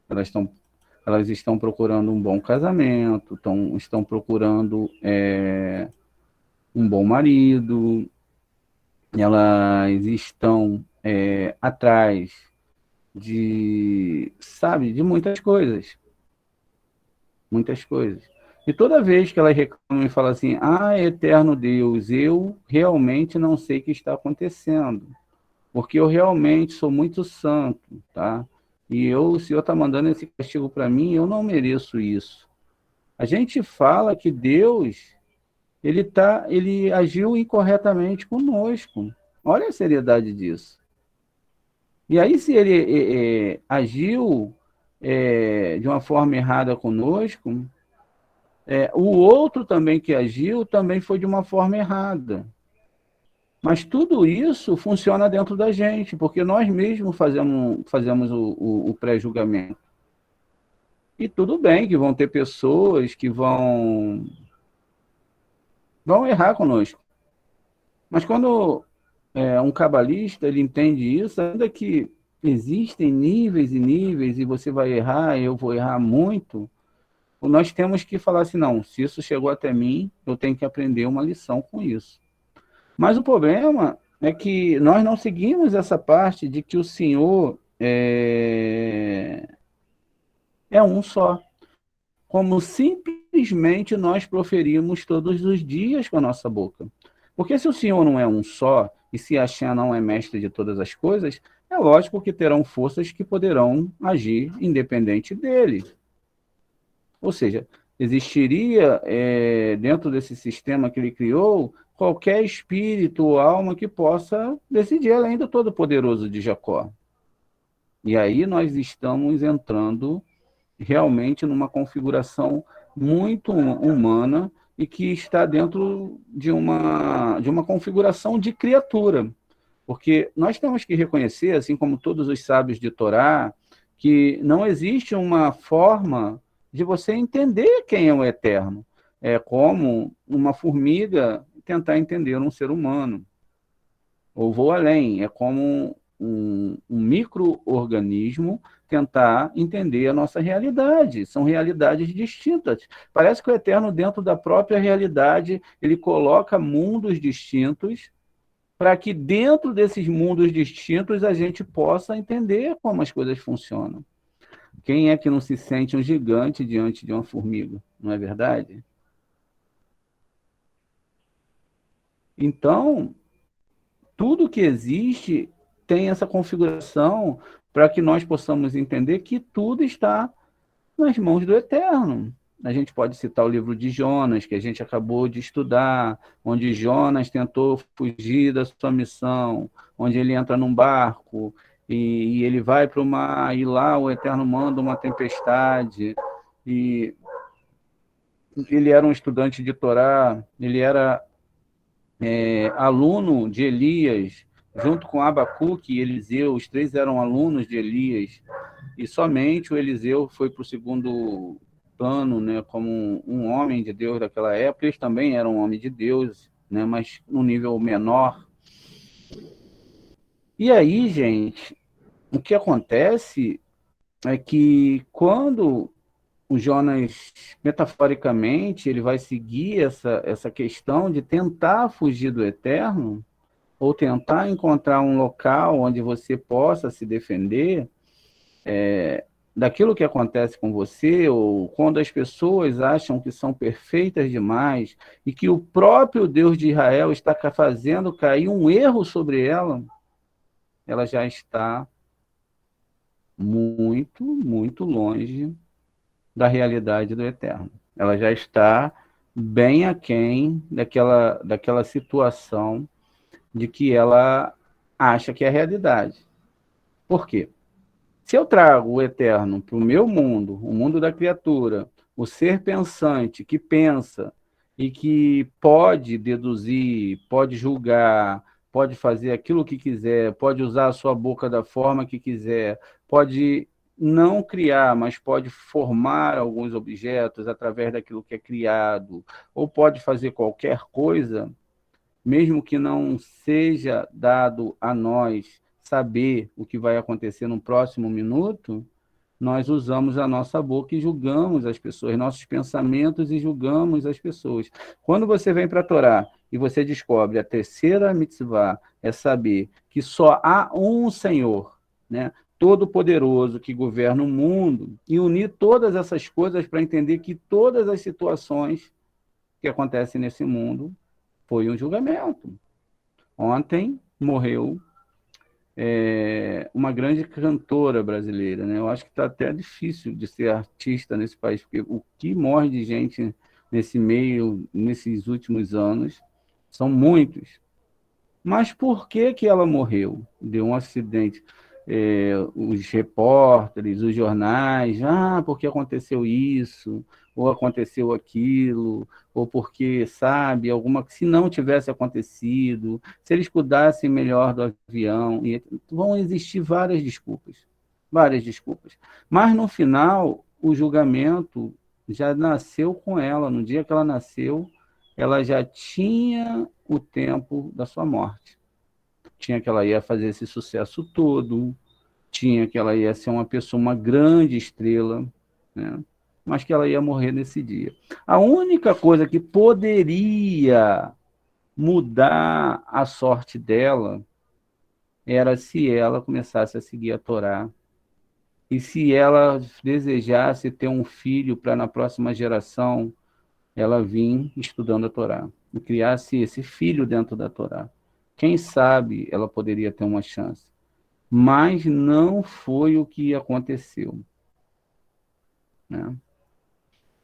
Elas estão procurando um bom casamento, estão procurando um bom marido, elas estão atrás de muitas coisas. Muitas coisas. E toda vez que elas reclamam e falam assim, eterno Deus, eu realmente não sei o que está acontecendo, porque eu realmente sou muito santo, tá? E o Senhor está mandando esse castigo para mim, eu não mereço isso. A gente fala que Deus, ele agiu incorretamente conosco. Olha a seriedade disso. E aí, se ele agiu de uma forma errada conosco, o outro também que agiu também foi de uma forma errada. Mas tudo isso funciona dentro da gente, porque nós mesmos fazemos o pré-julgamento. E tudo bem que vão ter pessoas que vão errar conosco. Mas quando um cabalista ele entende isso, ainda que existem níveis e níveis, e você vai errar, eu vou errar muito, nós temos que falar assim, não, se isso chegou até mim, eu tenho que aprender uma lição com isso. Mas o problema é que nós não seguimos essa parte de que o Senhor é um só, como simplesmente nós proferimos todos os dias com a nossa boca. Porque se o Senhor não é um só, e se Hashem não é mestre de todas as coisas, é lógico que terão forças que poderão agir independente dele. Ou seja, existiria dentro desse sistema que ele criou qualquer espírito ou alma que possa decidir além do Todo-Poderoso de Jacó. E aí nós estamos entrando realmente numa configuração muito humana e que está dentro de uma configuração de criatura. Porque nós temos que reconhecer, assim como todos os sábios de Torá, que não existe uma forma de você entender quem é o Eterno. É como uma formiga tentar entender um ser humano. Ou vou além, é como um micro-organismo tentar entender a nossa realidade. São realidades distintas. Parece que o Eterno, dentro da própria realidade, ele coloca mundos distintos para que dentro desses mundos distintos a gente possa entender como as coisas funcionam. Quem é que não se sente um gigante diante de uma formiga? Não é verdade? Então, tudo que existe tem essa configuração para que nós possamos entender que tudo está nas mãos do Eterno. A gente pode citar o livro de Jonas, que a gente acabou de estudar, onde Jonas tentou fugir da sua missão, onde ele entra num barco e ele vai para o mar, e lá o Eterno manda uma tempestade, e ele era um estudante de Torá, ele era aluno de Elias, junto com Abacuque e Eliseu, os três eram alunos de Elias, e somente o Eliseu foi para o segundo plano, né, como um homem de Deus daquela época. Eles também eram homens de Deus, né, mas num nível menor. E aí, gente, o que acontece é que quando o Jonas, metaforicamente, ele vai seguir essa questão de tentar fugir do Eterno, ou tentar encontrar um local onde você possa se defender daquilo que acontece com você, ou quando as pessoas acham que são perfeitas demais e que o próprio Deus de Israel está fazendo cair um erro sobre ela, ela já está muito, muito longe da realidade do Eterno. Ela já está bem aquém daquela situação de que ela acha que é a realidade. Por quê? Se eu trago o Eterno para o meu mundo, o mundo da criatura, o ser pensante que pensa e que pode deduzir, pode julgar, pode fazer aquilo que quiser, pode usar a sua boca da forma que quiser, pode não criar, mas pode formar alguns objetos através daquilo que é criado, ou pode fazer qualquer coisa, mesmo que não seja dado a nós saber o que vai acontecer no próximo minuto, nós usamos a nossa boca e julgamos as pessoas, nossos pensamentos e julgamos as pessoas. Quando você vem para a Torá e você descobre a terceira mitzvah, é saber que só há um Senhor, né, todo-poderoso, que governa o mundo, e unir todas essas coisas para entender que todas as situações que acontecem nesse mundo foi um julgamento. Ontem morreu uma grande cantora brasileira, né? Eu acho que está até difícil de ser artista nesse país, porque o que morre de gente nesse meio, nesses últimos anos, são muitos. Mas por que que ela morreu? Deu um acidente. Os repórteres, os jornais, porque aconteceu isso, ou aconteceu aquilo, ou porque, sabe, se não tivesse acontecido, se eles cuidassem melhor do avião, vão existir várias desculpas, várias desculpas. Mas, no final, o julgamento já nasceu com ela, no dia que ela nasceu, ela já tinha o tempo da sua morte. Tinha que ela ia fazer esse sucesso todo, tinha que ela ia ser uma pessoa, uma grande estrela, né? Mas que ela ia morrer nesse dia. A única coisa que poderia mudar a sorte dela era se ela começasse a seguir a Torá e se ela desejasse ter um filho para na próxima geração ela vir estudando a Torá e criasse esse filho dentro da Torá. Quem sabe ela poderia ter uma chance. Mas não foi o que aconteceu, né?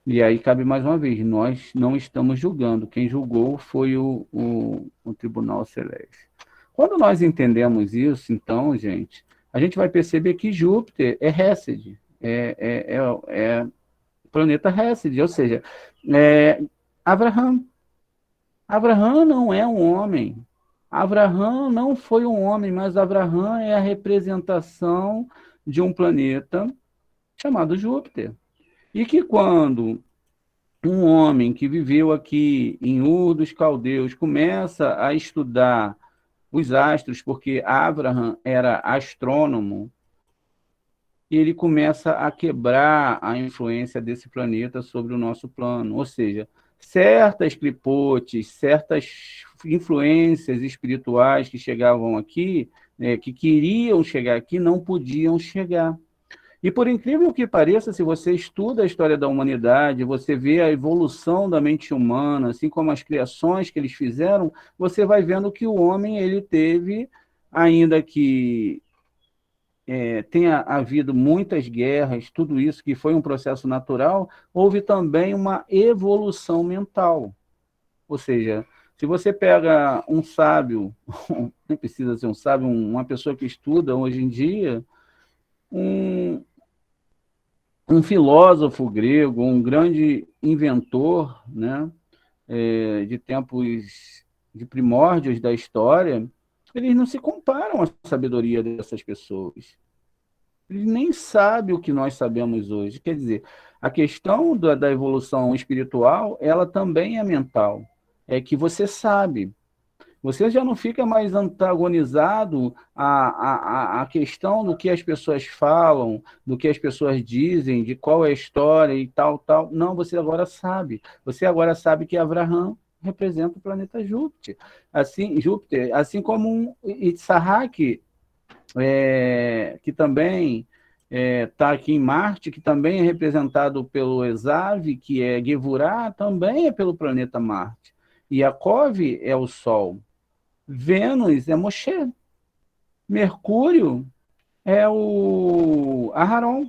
E aí cabe mais uma vez, nós não estamos julgando, quem julgou foi o Tribunal Celeste. Quando nós entendemos isso, então, gente, a gente vai perceber que Júpiter é Hesed, é planeta Hesed, ou seja, Abraham. Abraham não é um homem. Abraham não foi um homem, mas Abraham é a representação de um planeta chamado Júpiter. E que quando um homem que viveu aqui em Ur dos Caldeus começa a estudar os astros, porque Abraham era astrônomo, ele começa a quebrar a influência desse planeta sobre o nosso plano. Ou seja, certas clipotes, certas influências espirituais que chegavam aqui, que queriam chegar aqui, não podiam chegar. E por incrível que pareça, se você estuda a história da humanidade, você vê a evolução da mente humana, assim como as criações que eles fizeram, você vai vendo que o homem ele teve, ainda que tenha havido muitas guerras, tudo isso que foi um processo natural, houve também uma evolução mental. Ou seja, se você pega um sábio, nem precisa ser um sábio, uma pessoa que estuda hoje em dia, um filósofo grego, um grande inventor, né, de tempos de primórdios da história, eles não se comparam à sabedoria dessas pessoas. Eles nem sabem o que nós sabemos hoje. Quer dizer, a questão da evolução espiritual, ela também é mental. É que você sabe. Você já não fica mais antagonizado à questão do que as pessoas falam, do que as pessoas dizem, de qual é a história e tal, tal. Não, você agora sabe. Você agora sabe que Abraham representa o planeta Júpiter, assim como um Itzhak, que também está aqui em Marte, que também é representado pelo Esav, que é Gevurah, também é pelo planeta Marte. Yaakov é o Sol. Vênus é Moshe. Mercúrio é o Aharon.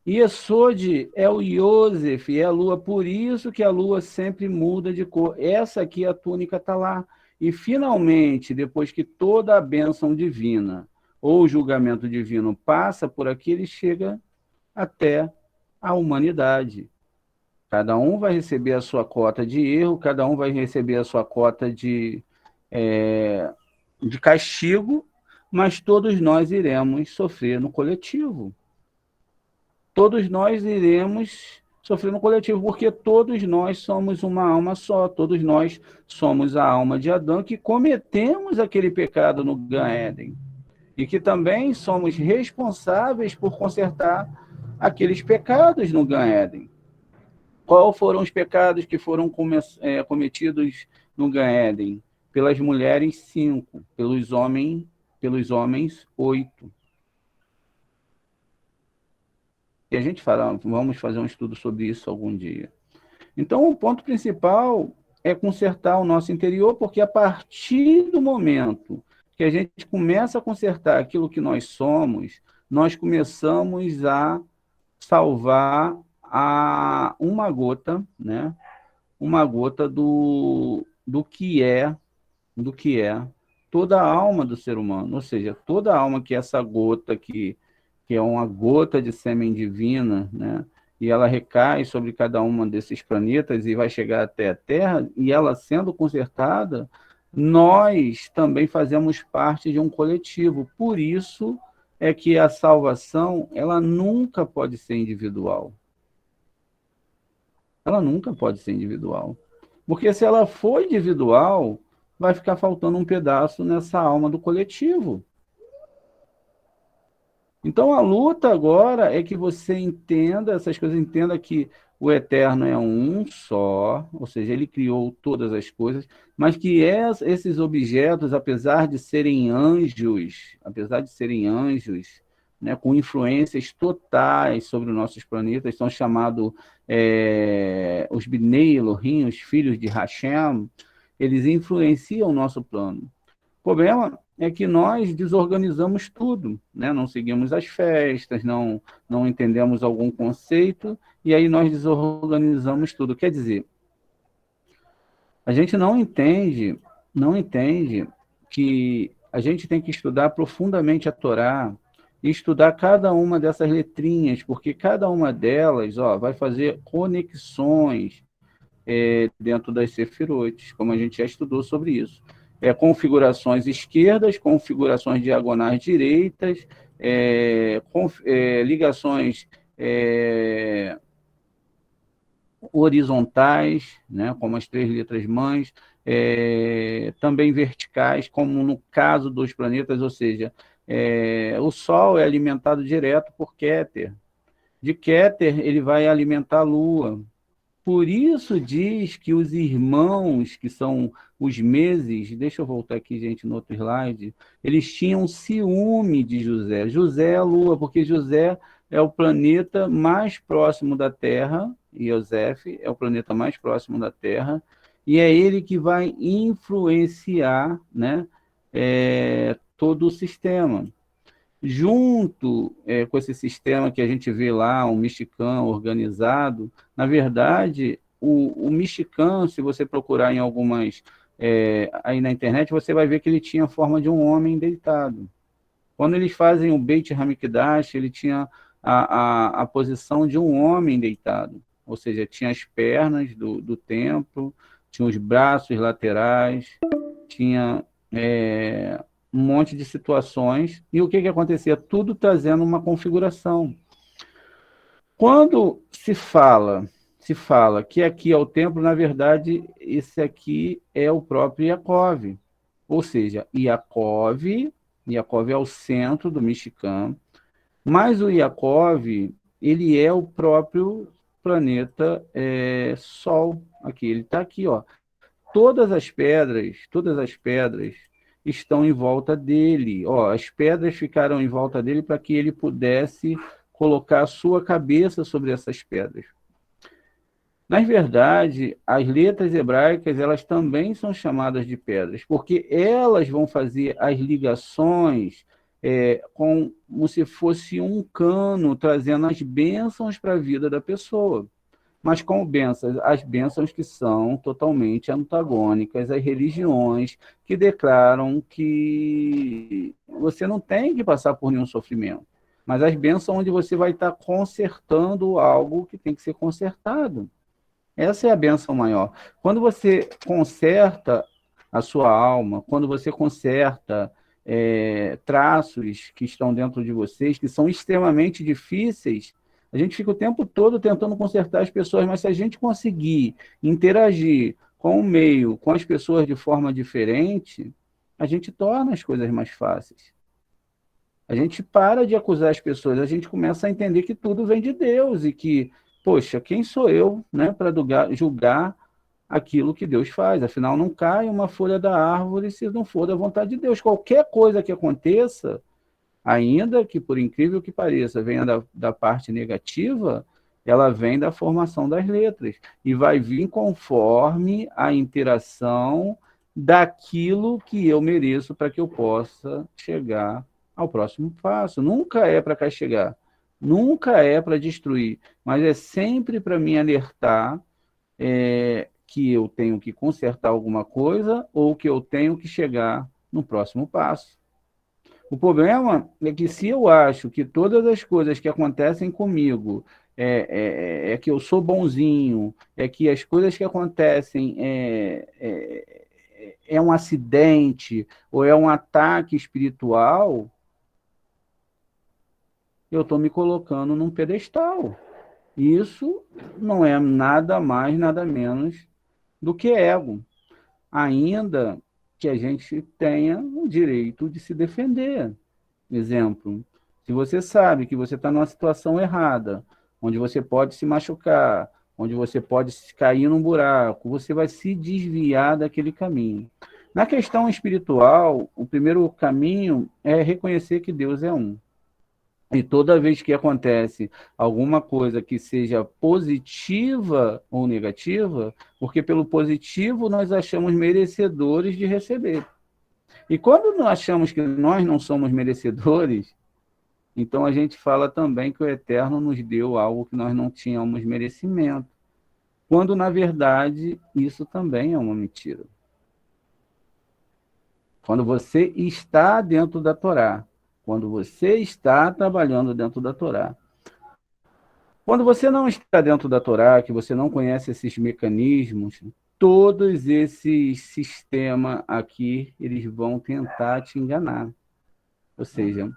Yesod é o Yosef, é a lua. Por isso que a lua sempre muda de cor. Essa aqui, a túnica está lá. E, finalmente, depois que toda a bênção divina ou o julgamento divino passa por aqui, ele chega até a humanidade. Cada um vai receber a sua cota de erro, cada um vai receber a sua cota de castigo, mas todos nós iremos sofrer no coletivo. Todos nós iremos sofrer no coletivo, porque todos nós somos uma alma só, todos nós somos a alma de Adão, que cometemos aquele pecado no Gan Éden, e que também somos responsáveis por consertar aqueles pecados no Gan Éden. Quais foram os pecados que foram cometidos no Gan Éden? Pelas mulheres, 5, pelos homens, 8. E a gente fala, vamos fazer um estudo sobre isso algum dia. Então, o ponto principal é consertar o nosso interior, porque a partir do momento que a gente começa a consertar aquilo que nós somos, nós começamos a salvar uma gota, né? Uma gota do que é toda a alma do ser humano, ou seja, toda a alma que é essa gota que é uma gota de sêmen divina, né? E ela recai sobre cada uma desses planetas e vai chegar até a Terra, e ela sendo consertada, nós também fazemos parte de um coletivo. Por isso é que a salvação, ela nunca pode ser individual. Ela nunca pode ser individual. Porque se ela for individual, vai ficar faltando um pedaço nessa alma do coletivo. Então, a luta agora é que você entenda essas coisas, entenda que o Eterno é um só, ou seja, ele criou todas as coisas, mas que esses objetos, apesar de serem anjos, né, com influências totais sobre os nossos planetas, são chamados os Bnei Elohim, os filhos de Hashem, eles influenciam o nosso plano. O problema é que nós desorganizamos tudo, né? Não seguimos as festas, não entendemos algum conceito, e aí nós desorganizamos tudo. Quer dizer, a gente não entende que a gente tem que estudar profundamente a Torá e estudar cada uma dessas letrinhas, porque cada uma delas, vai fazer conexões dentro das Sefirot, como a gente já estudou sobre isso. Configurações esquerdas, configurações diagonais direitas, ligações horizontais, né, como as 3 letras mães, também verticais, como no caso dos planetas, ou seja, o Sol é alimentado direto por Keter. De Keter, ele vai alimentar a Lua. Por isso diz que os irmãos, que são os meses, deixa eu voltar aqui, gente, no outro slide, eles tinham ciúme de José. José é a Lua, porque José é o planeta mais próximo da Terra, e Yosef é o planeta mais próximo da Terra, e é ele que vai influenciar, né, todo o sistema. Junto com esse sistema que a gente vê lá, um mexicano organizado, na verdade, o mexicano, se você procurar em algumas, aí na internet, você vai ver que ele tinha a forma de um homem deitado. Quando eles fazem o Beit HaMikdash, ele tinha a posição de um homem deitado, ou seja, tinha as pernas do templo, tinha os braços laterais, tinha um monte de situações, e o que acontecia? Tudo trazendo uma configuração. Quando se fala que aqui é o templo, na verdade, esse aqui é o próprio Yaakov, ou seja, Yaakov é o centro do Mishkan, mas o Yaakov, ele é o próprio planeta Sol, aqui, ele está aqui, ó. Todas as pedras estão em volta dele. As pedras ficaram em volta dele para que ele pudesse colocar a sua cabeça sobre essas pedras. Na verdade, as letras hebraicas, elas também são chamadas de pedras, porque elas vão fazer as ligações como se fosse um cano, trazendo as bênçãos para a vida da pessoa. Mas com bênçãos, as bênçãos que são totalmente antagônicas às religiões que declaram que você não tem que passar por nenhum sofrimento. Mas as bênçãos onde você vai estar consertando algo que tem que ser consertado. Essa é a bênção maior. Quando você conserta a sua alma, quando você conserta traços que estão dentro de vocês, que são extremamente difíceis, a gente fica o tempo todo tentando consertar as pessoas, mas se a gente conseguir interagir com o meio, com as pessoas de forma diferente, a gente torna as coisas mais fáceis. A gente para de acusar as pessoas, a gente começa a entender que tudo vem de Deus e que, poxa, quem sou eu, né, para julgar aquilo que Deus faz? Afinal, não cai uma folha da árvore se não for da vontade de Deus. Qualquer coisa que aconteça, ainda que, por incrível que pareça, venha da parte negativa, ela vem da formação das letras e vai vir conforme a interação daquilo que eu mereço para que eu possa chegar ao próximo passo. Nunca é para castigar, nunca é para destruir, mas é sempre para me alertar que eu tenho que consertar alguma coisa ou que eu tenho que chegar no próximo passo. O problema é que se eu acho que todas as coisas que acontecem comigo que eu sou bonzinho, que as coisas que acontecem um acidente ou é um ataque espiritual, eu estou me colocando num pedestal. Isso não é nada mais, nada menos do que ego. Ainda que a gente tenha o direito de se defender. Exemplo, Se você sabe que você está numa situação errada, onde você pode se machucar, onde você pode cair num buraco, você vai se desviar daquele caminho. Na questão espiritual, o primeiro caminho é reconhecer que Deus é um. E toda vez que acontece alguma coisa que seja positiva ou negativa, porque pelo positivo nós achamos merecedores de receber. E quando nós achamos que nós não somos merecedores, então a gente fala também que o Eterno nos deu algo que nós não tínhamos merecimento. Quando, na verdade, isso também é uma mentira. Quando você está dentro da Torá, quando você está trabalhando dentro da Torá. Quando você não está dentro da Torá, que você não conhece esses mecanismos, todos esses sistemas aqui, eles vão tentar te enganar. Ou seja,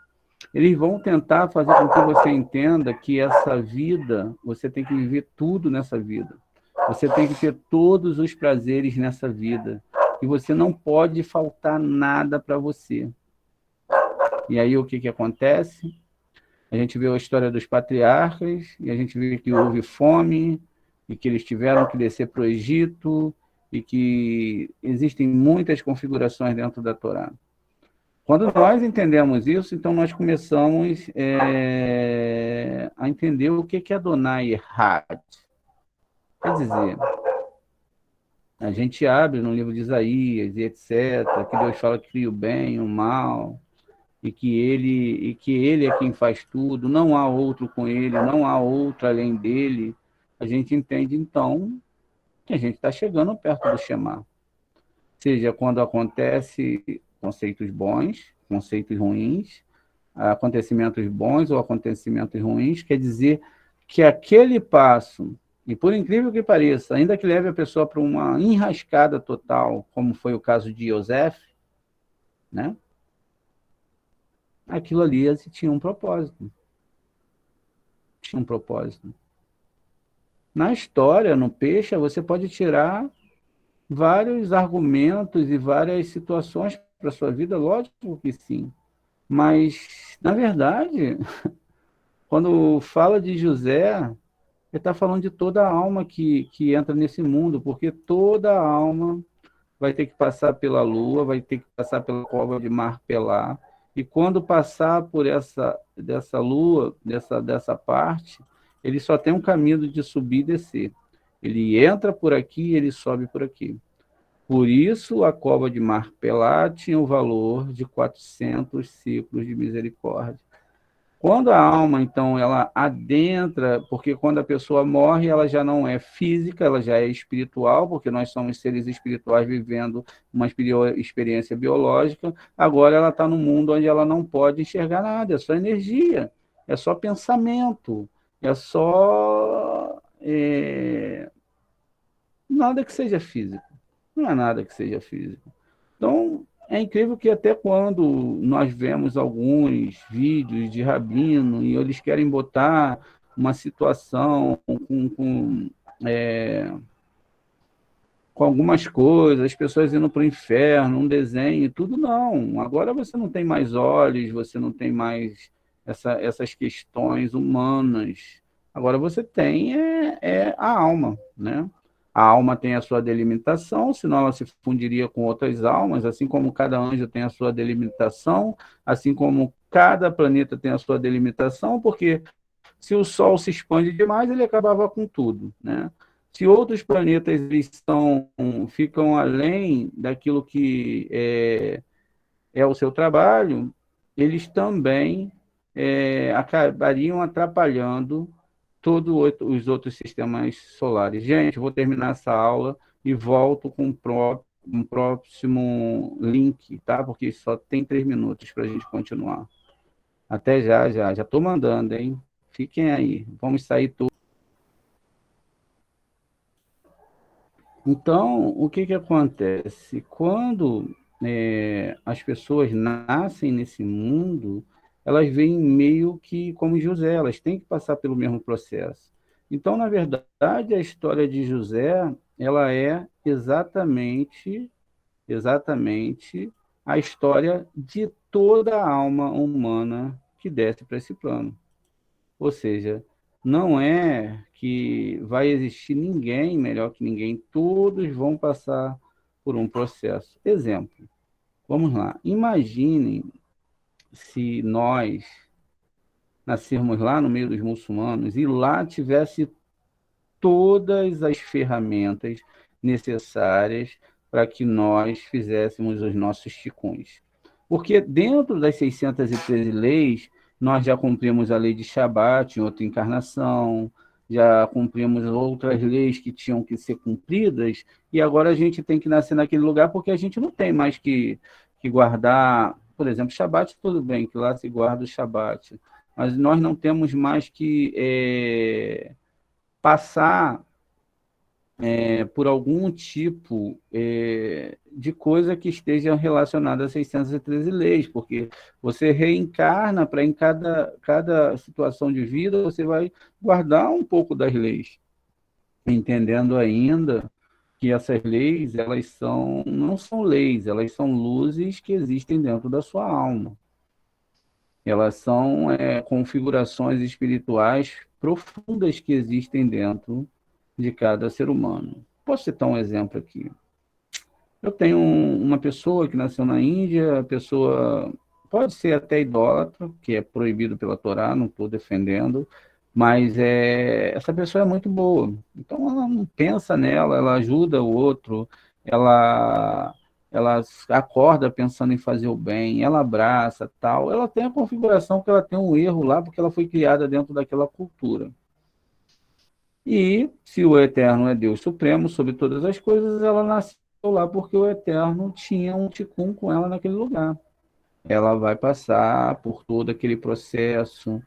eles vão tentar fazer com que você entenda que essa vida, você tem que viver tudo nessa vida. Você tem que ter todos os prazeres nessa vida. E você não pode faltar nada para você. E aí o que acontece? A gente vê a história dos patriarcas, e a gente vê que houve fome, e que eles tiveram que descer para o Egito, e que existem muitas configurações dentro da Torá. Quando nós entendemos isso, então nós começamos a entender o que é Adonai Errat. Quer dizer, a gente abre no livro de Isaías e etc., que Deus fala que cria o bem, o mal, e que ele é quem faz tudo, não há outro com ele, não há outro além dele. A gente entende, então, que a gente está chegando perto do Shema. Seja quando acontece conceitos bons, conceitos ruins, acontecimentos bons ou acontecimentos ruins, quer dizer que aquele passo, e por incrível que pareça, ainda que leve a pessoa para uma enrascada total, como foi o caso de Yosef, né? Aquilo ali tinha um propósito. Tinha um propósito. Na história, no Peixe, você pode tirar vários argumentos e várias situações para a sua vida, lógico que sim. Mas, na verdade, quando fala de José, ele está falando de toda a alma que entra nesse mundo, porque toda a alma vai ter que passar pela lua, vai ter que passar pela cova de Marpelá, e quando passar por dessa lua, dessa parte, ele só tem um caminho de subir e descer. Ele entra por aqui e ele sobe por aqui. Por isso, a cova de Marpelá tinha o valor de 400 ciclos de misericórdia. Quando a alma, então, ela adentra, porque quando a pessoa morre, ela já não é física, ela já é espiritual, porque nós somos seres espirituais vivendo uma experiência biológica, agora ela está num mundo onde ela não pode enxergar nada, é só energia, é só pensamento, é só nada que seja físico, não é nada que seja físico. Então, é incrível que até quando nós vemos alguns vídeos de rabino e eles querem botar uma situação com algumas coisas, as pessoas indo para o inferno, um desenho, tudo não. Agora você não tem mais olhos, você não tem mais essas questões humanas. Agora você tem a alma, né? A alma tem a sua delimitação, senão ela se fundiria com outras almas, assim como cada anjo tem a sua delimitação, assim como cada planeta tem a sua delimitação, porque se o Sol se expande demais, ele acabava com tudo, né? Se outros planetas ficam além daquilo que é o seu trabalho, eles também acabariam atrapalhando todos os outros sistemas solares. Gente, vou terminar essa aula e volto com um próximo link, tá? Porque só tem 3 minutos para a gente continuar. Até já, já. Já estou mandando, hein? Fiquem aí. Vamos sair tudo. Então, o que acontece? Quando as pessoas nascem nesse mundo, elas vêm meio que como José, elas têm que passar pelo mesmo processo. Então, na verdade, a história de José, ela é exatamente a história de toda a alma humana que desce para esse plano. Ou seja, não é que vai existir ninguém melhor que ninguém, todos vão passar por um processo. Exemplo, vamos lá, imaginem se nós nascermos lá no meio dos muçulmanos e lá tivesse todas as ferramentas necessárias para que nós fizéssemos os nossos ticuns. Porque dentro das 613 leis, nós já cumprimos a lei de Shabat em outra encarnação, já cumprimos outras leis que tinham que ser cumpridas, e agora a gente tem que nascer naquele lugar porque a gente não tem mais que guardar, por exemplo, Shabat, tudo bem, que lá se guarda o Shabat, mas nós não temos mais que passar por algum tipo de coisa que esteja relacionada a 613 leis, porque você reencarna para em cada situação de vida, você vai guardar um pouco das leis, entendendo ainda que essas leis, não são leis, elas são luzes que existem dentro da sua alma. Elas são configurações espirituais profundas que existem dentro de cada ser humano. Posso citar um exemplo aqui. Eu tenho uma pessoa que nasceu na Índia, a pessoa pode ser até idólatra, que é proibido pela Torá, não estou defendendo, mas essa pessoa é muito boa. Então ela não pensa nela, ela ajuda o outro, ela acorda pensando em fazer o bem, ela abraça, tal. Ela tem a configuração que ela tem um erro lá, porque ela foi criada dentro daquela cultura. E se o Eterno é Deus Supremo sobre todas as coisas, ela nasceu lá porque o Eterno tinha um ticum com ela naquele lugar. Ela vai passar por todo aquele processo.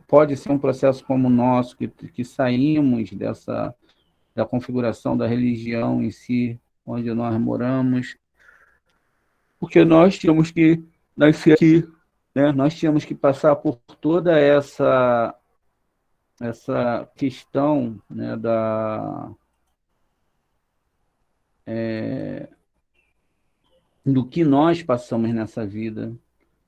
Pode ser um processo como o nosso, que saímos da configuração da religião em si, onde nós moramos, porque nós tínhamos que nascer aqui, né? Nós tínhamos que passar por toda essa questão, né, do que nós passamos nessa vida,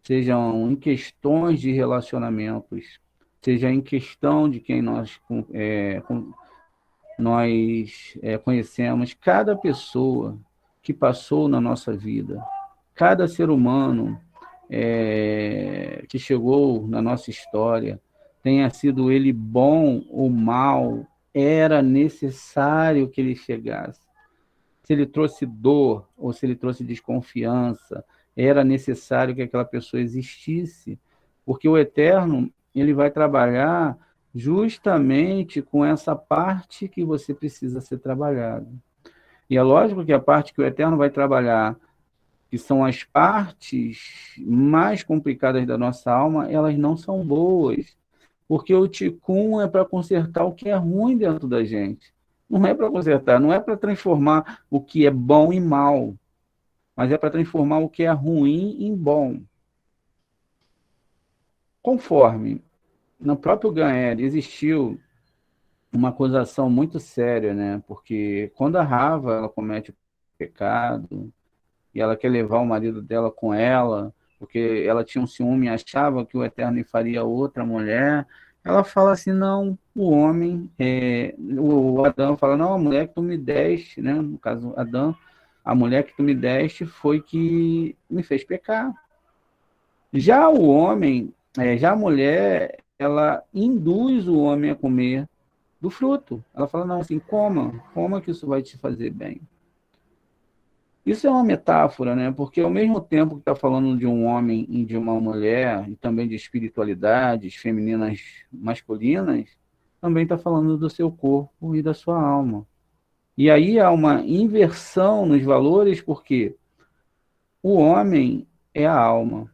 sejam em questões de relacionamentos, seja em questão de quem nós conhecemos, cada pessoa que passou na nossa vida, cada ser humano que chegou na nossa história, tenha sido ele bom ou mal, era necessário que ele chegasse. Se ele trouxe dor ou se ele trouxe desconfiança, era necessário que aquela pessoa existisse, porque o Eterno, ele vai trabalhar justamente com essa parte que você precisa ser trabalhada. E é lógico que a parte que o Eterno vai trabalhar, que são as partes mais complicadas da nossa alma, elas não são boas, porque o Tikkun é para consertar o que é ruim dentro da gente. Não é para consertar, não é para transformar o que é bom em mal, mas é para transformar o que é ruim em bom. Conforme no próprio Gaer existiu uma acusação muito séria, né? Porque quando a Rava ela comete o pecado e ela quer levar o marido dela com ela, porque ela tinha um ciúme e achava que o Eterno faria outra mulher, ela fala assim, não, o homem, o Adão fala, não, a mulher que tu me deste, né? No caso, Adão, a mulher que tu me deste foi que me fez pecar. Já o homem, já a mulher, ela induz o homem a comer do fruto. Ela fala, não, assim, coma que isso vai te fazer bem. Isso é uma metáfora, né? Porque ao mesmo tempo que está falando de um homem e de uma mulher, e também de espiritualidades femininas, masculinas, também está falando do seu corpo e da sua alma. E aí há uma inversão nos valores, porque o homem é a alma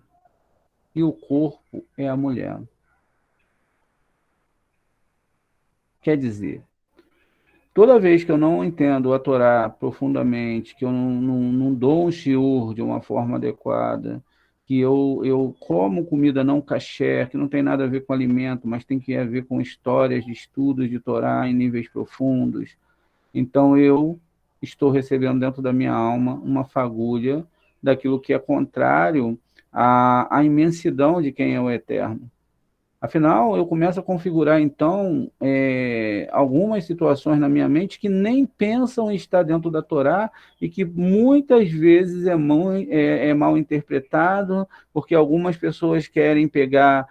e o corpo é a mulher. Quer dizer, toda vez que eu não entendo a Torá profundamente, que eu não dou um shiur de uma forma adequada, que eu como comida não kasher, que não tem nada a ver com alimento, mas tem que ver com histórias de estudos de Torá em níveis profundos, então eu estou recebendo dentro da minha alma uma fagulha daquilo que é contrário a imensidão de quem é o Eterno. Afinal, eu começo a configurar, então, algumas situações na minha mente que nem pensam em estar dentro da Torá e que muitas vezes é mal interpretado, porque algumas pessoas querem pegar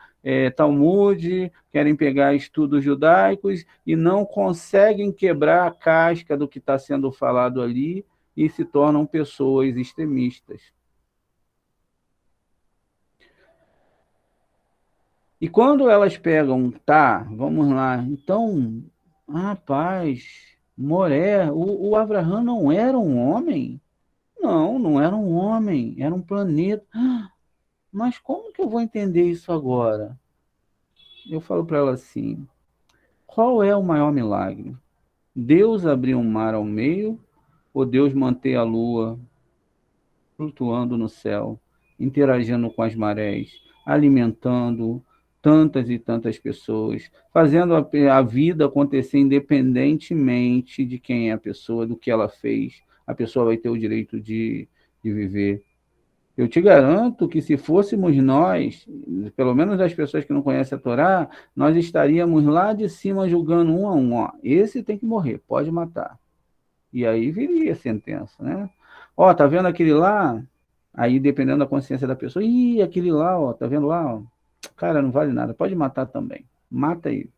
Talmud, querem pegar estudos judaicos e não conseguem quebrar a casca do que está sendo falado ali e se tornam pessoas extremistas. E quando elas pegam, tá, vamos lá, então, rapaz, Moré, o Abraham não era um homem? Não, não era um homem, era um planeta. Mas como que eu vou entender isso agora? Eu falo para ela assim: qual é o maior milagre? Deus abrir um mar ao meio ou Deus manter a lua flutuando no céu, interagindo com as marés, alimentando tantas e tantas pessoas, fazendo a vida acontecer independentemente de quem é a pessoa, do que ela fez. A pessoa vai ter o direito de viver. Eu te garanto que se fôssemos nós, pelo menos as pessoas que não conhecem a Torá, nós estaríamos lá de cima julgando um a um. Ó, esse tem que morrer, pode matar. E aí viria a sentença, né? Ó, tá vendo aquele lá? Aí, dependendo da consciência da pessoa, ih, aquele lá, ó, tá vendo lá, ó? Cara, não vale nada, pode matar também. Mata ele.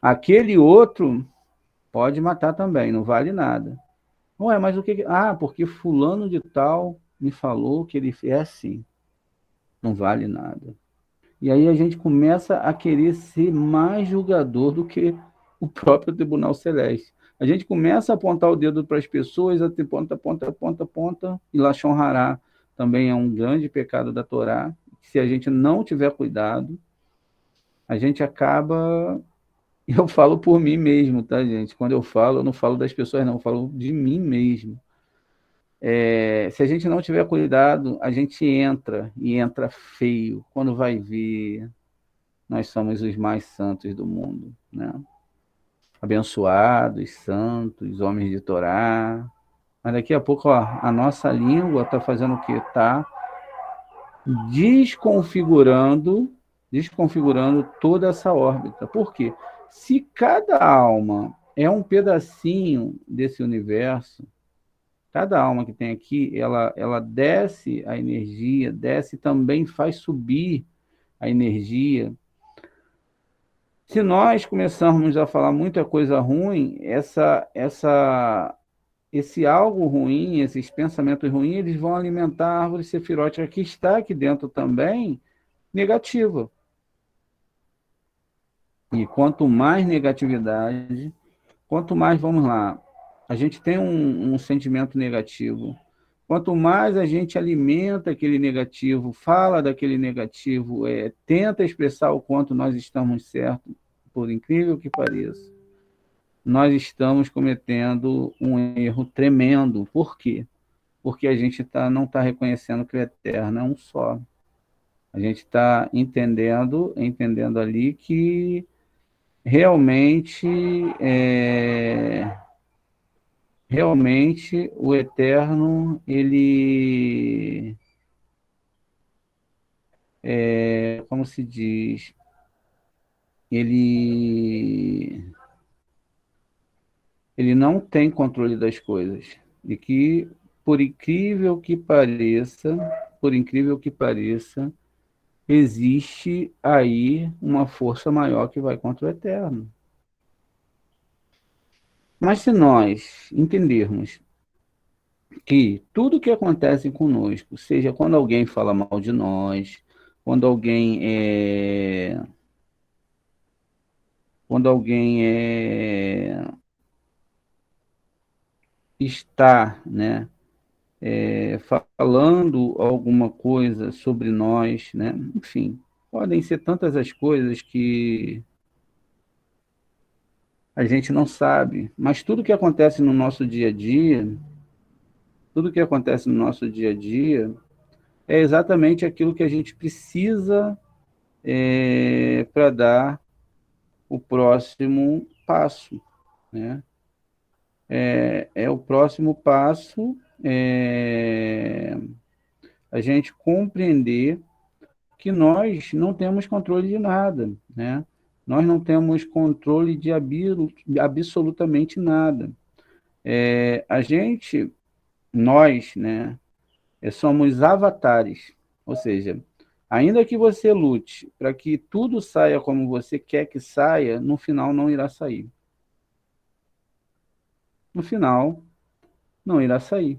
Aquele outro pode matar também, não vale nada. Ué, mas o que. Ah, porque fulano de tal me falou que ele é assim, não vale nada. E aí a gente começa a querer ser mais julgador do que o próprio Tribunal Celeste. A gente começa a apontar o dedo para as pessoas, a ter ponta, ponta, ponta, ponta, e Lashon Hará também é um grande pecado da Torá. Se a gente não tiver cuidado, a gente acaba... Eu falo por mim mesmo, tá, gente? Quando eu falo, eu não falo das pessoas, não, eu falo de mim mesmo. Se a gente não tiver cuidado, a gente entra, e entra feio. Quando vai ver, nós somos os mais santos do mundo, né? Abençoados, santos, homens de Torá. Mas daqui a pouco, ó, a nossa língua está fazendo o quê? Está desconfigurando toda essa órbita. Por quê? Se cada alma é um pedacinho desse universo, cada alma que tem aqui, ela desce a energia, desce também faz subir a energia. Se nós começarmos a falar muita coisa ruim, esse algo ruim, esses pensamentos ruins, eles vão alimentar a árvore sefirótica que está aqui dentro também, negativa. E quanto mais negatividade, quanto mais, vamos lá, a gente tem um sentimento negativo, quanto mais a gente alimenta aquele negativo, fala daquele negativo, tenta expressar o quanto nós estamos certos, por incrível que pareça, nós estamos cometendo um erro tremendo. Por quê? Porque a gente não está reconhecendo que o Eterno é um só. A gente está entendendo ali que realmente, realmente o Eterno, ele, como se diz, ele, ele não tem controle das coisas. E que, por incrível que pareça, por incrível que pareça, existe aí uma força maior que vai contra o Eterno. Mas se nós entendermos que tudo que acontece conosco, seja quando alguém fala mal de nós, quando alguém quando alguém está, né, falando alguma coisa sobre nós, né, enfim, podem ser tantas as coisas que a gente não sabe, mas tudo que acontece no nosso dia a dia, tudo que acontece no nosso dia a dia é exatamente aquilo que a gente precisa para dar o próximo passo, né? O próximo passo a gente compreender que nós não temos controle de nada, né? Nós não temos controle de absolutamente nada. Nós, né, somos avatares, ou seja, ainda que você lute para que tudo saia como você quer que saia, no final não irá sair. No final, não irá sair.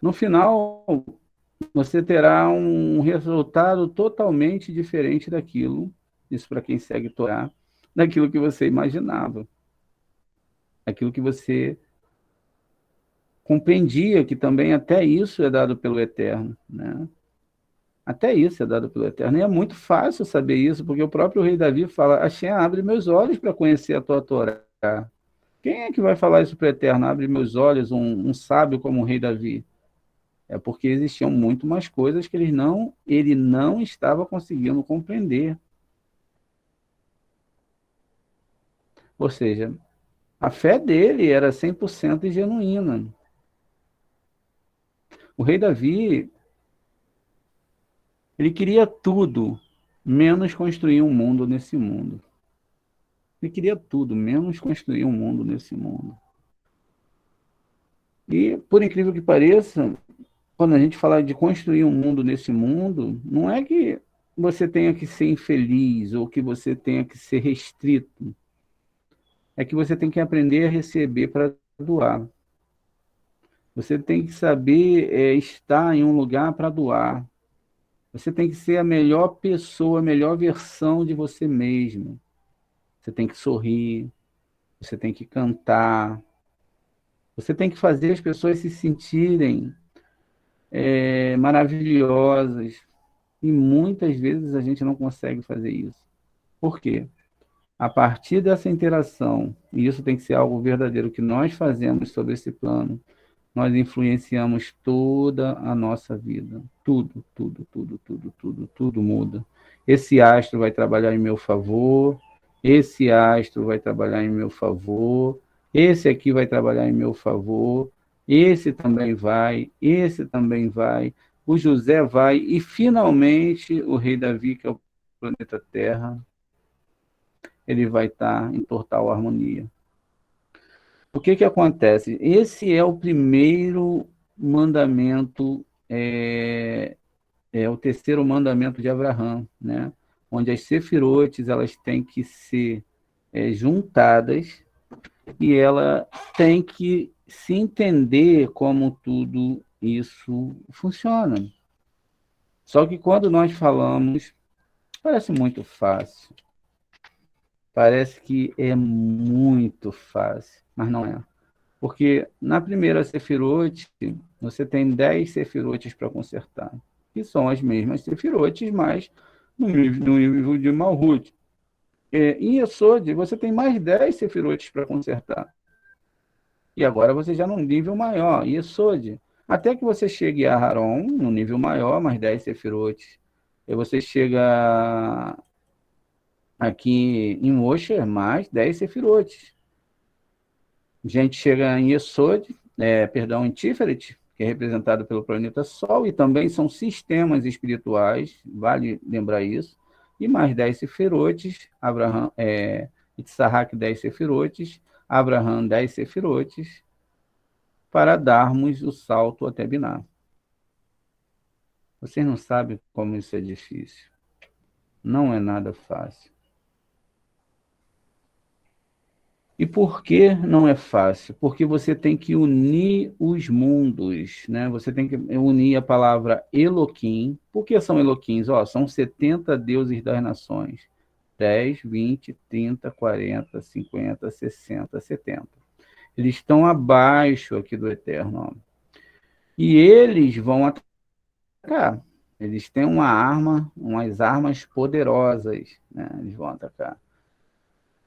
No final, você terá um resultado totalmente diferente daquilo, isso para quem segue Torá, daquilo que você imaginava, daquilo que você compreendia, que também até isso é dado pelo Eterno, né? Até isso é dado pelo Eterno. E é muito fácil saber isso, porque o próprio rei Davi fala: Hashem, abre meus olhos para conhecer a tua Torá. Quem é que vai falar isso para o Eterno? Abre meus olhos, um sábio como o rei Davi. É porque existiam muito mais coisas que ele não estava conseguindo compreender. Ou seja, a fé dele era 100% genuína. O rei Davi, ele queria tudo, menos construir um mundo nesse mundo. Ele queria tudo, menos construir um mundo nesse mundo. E, por incrível que pareça, quando a gente fala de construir um mundo nesse mundo, não é que você tenha que ser infeliz ou que você tenha que ser restrito. É que você tem que aprender a receber para doar. Você tem que saber estar em um lugar para doar. Você tem que ser a melhor pessoa, a melhor versão de você mesmo. Você tem que sorrir, você tem que cantar, você tem que fazer as pessoas se sentirem maravilhosas. E muitas vezes a gente não consegue fazer isso. Por quê? A partir dessa interação, e isso tem que ser algo verdadeiro que nós fazemos sobre esse plano, nós influenciamos toda a nossa vida. Tudo, tudo, tudo, tudo, tudo, tudo muda. Esse astro vai trabalhar em meu favor, esse astro vai trabalhar em meu favor, esse aqui vai trabalhar em meu favor, esse também vai, o José vai, e finalmente o rei Davi, que é o planeta Terra, ele vai estar em total harmonia. O que acontece? Esse é o primeiro mandamento, o terceiro mandamento de Abraão, né? Onde as sefirotes elas têm que ser juntadas e ela tem que se entender como tudo isso funciona. Só que quando nós falamos, parece muito fácil. Parece que é muito fácil, mas não é. Porque na primeira sefirote, você tem 10 sefirotes para consertar, que são as mesmas sefirotes, mas no nível de Malhut. Em Yesod, você tem mais 10 sefirotes para consertar. E agora você já num nível maior, Yesod. Até que você chegue a Haron, no nível maior, mais 10 sefirotes. E você chega aqui em Mosher, mais 10 sefirotes. A gente chega em Yesod, em Tiferet, que é representado pelo planeta Sol, e também são sistemas espirituais, vale lembrar isso, e mais 10 sefirotes, Itzahak 10 sefirotes, Abraham 10 sefirotes, para darmos o salto até Biná. Vocês não sabem como isso é difícil. Não é nada fácil. E por que não é fácil? Porque você tem que unir os mundos, né? Você tem que unir a palavra Elohim. Por que são Elohims? São 70 deuses das nações. 10, 20, 30, 40, 50, 60, 70. Eles estão abaixo aqui do Eterno. E eles vão atacar. Eles têm umas armas poderosas, né? Eles vão atacar.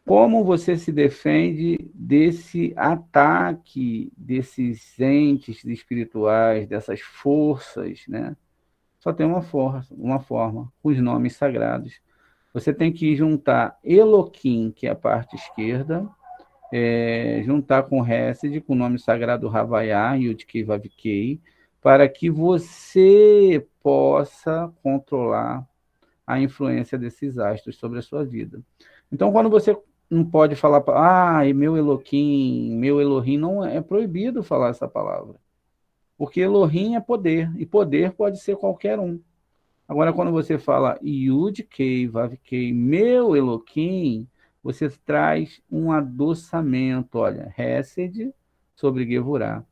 Como você se defende desse ataque, desses entes espirituais, dessas forças, né? Só tem uma forma, os nomes sagrados. Você tem que juntar Elohim, que é a parte esquerda, juntar com Hesed, com o nome sagrado Havaiá, Yud-Kei Vav-Kei, para que você possa controlar a influência desses astros sobre a sua vida. Então, quando você não pode falar, meu Elohim, meu Elohim, não é proibido falar essa palavra. Porque Elohim é poder, e poder pode ser qualquer um. Agora, quando você fala Yud-Kei, Vav-Kei, meu Elohim, você traz um adoçamento, olha, Hesed sobre Gevurah.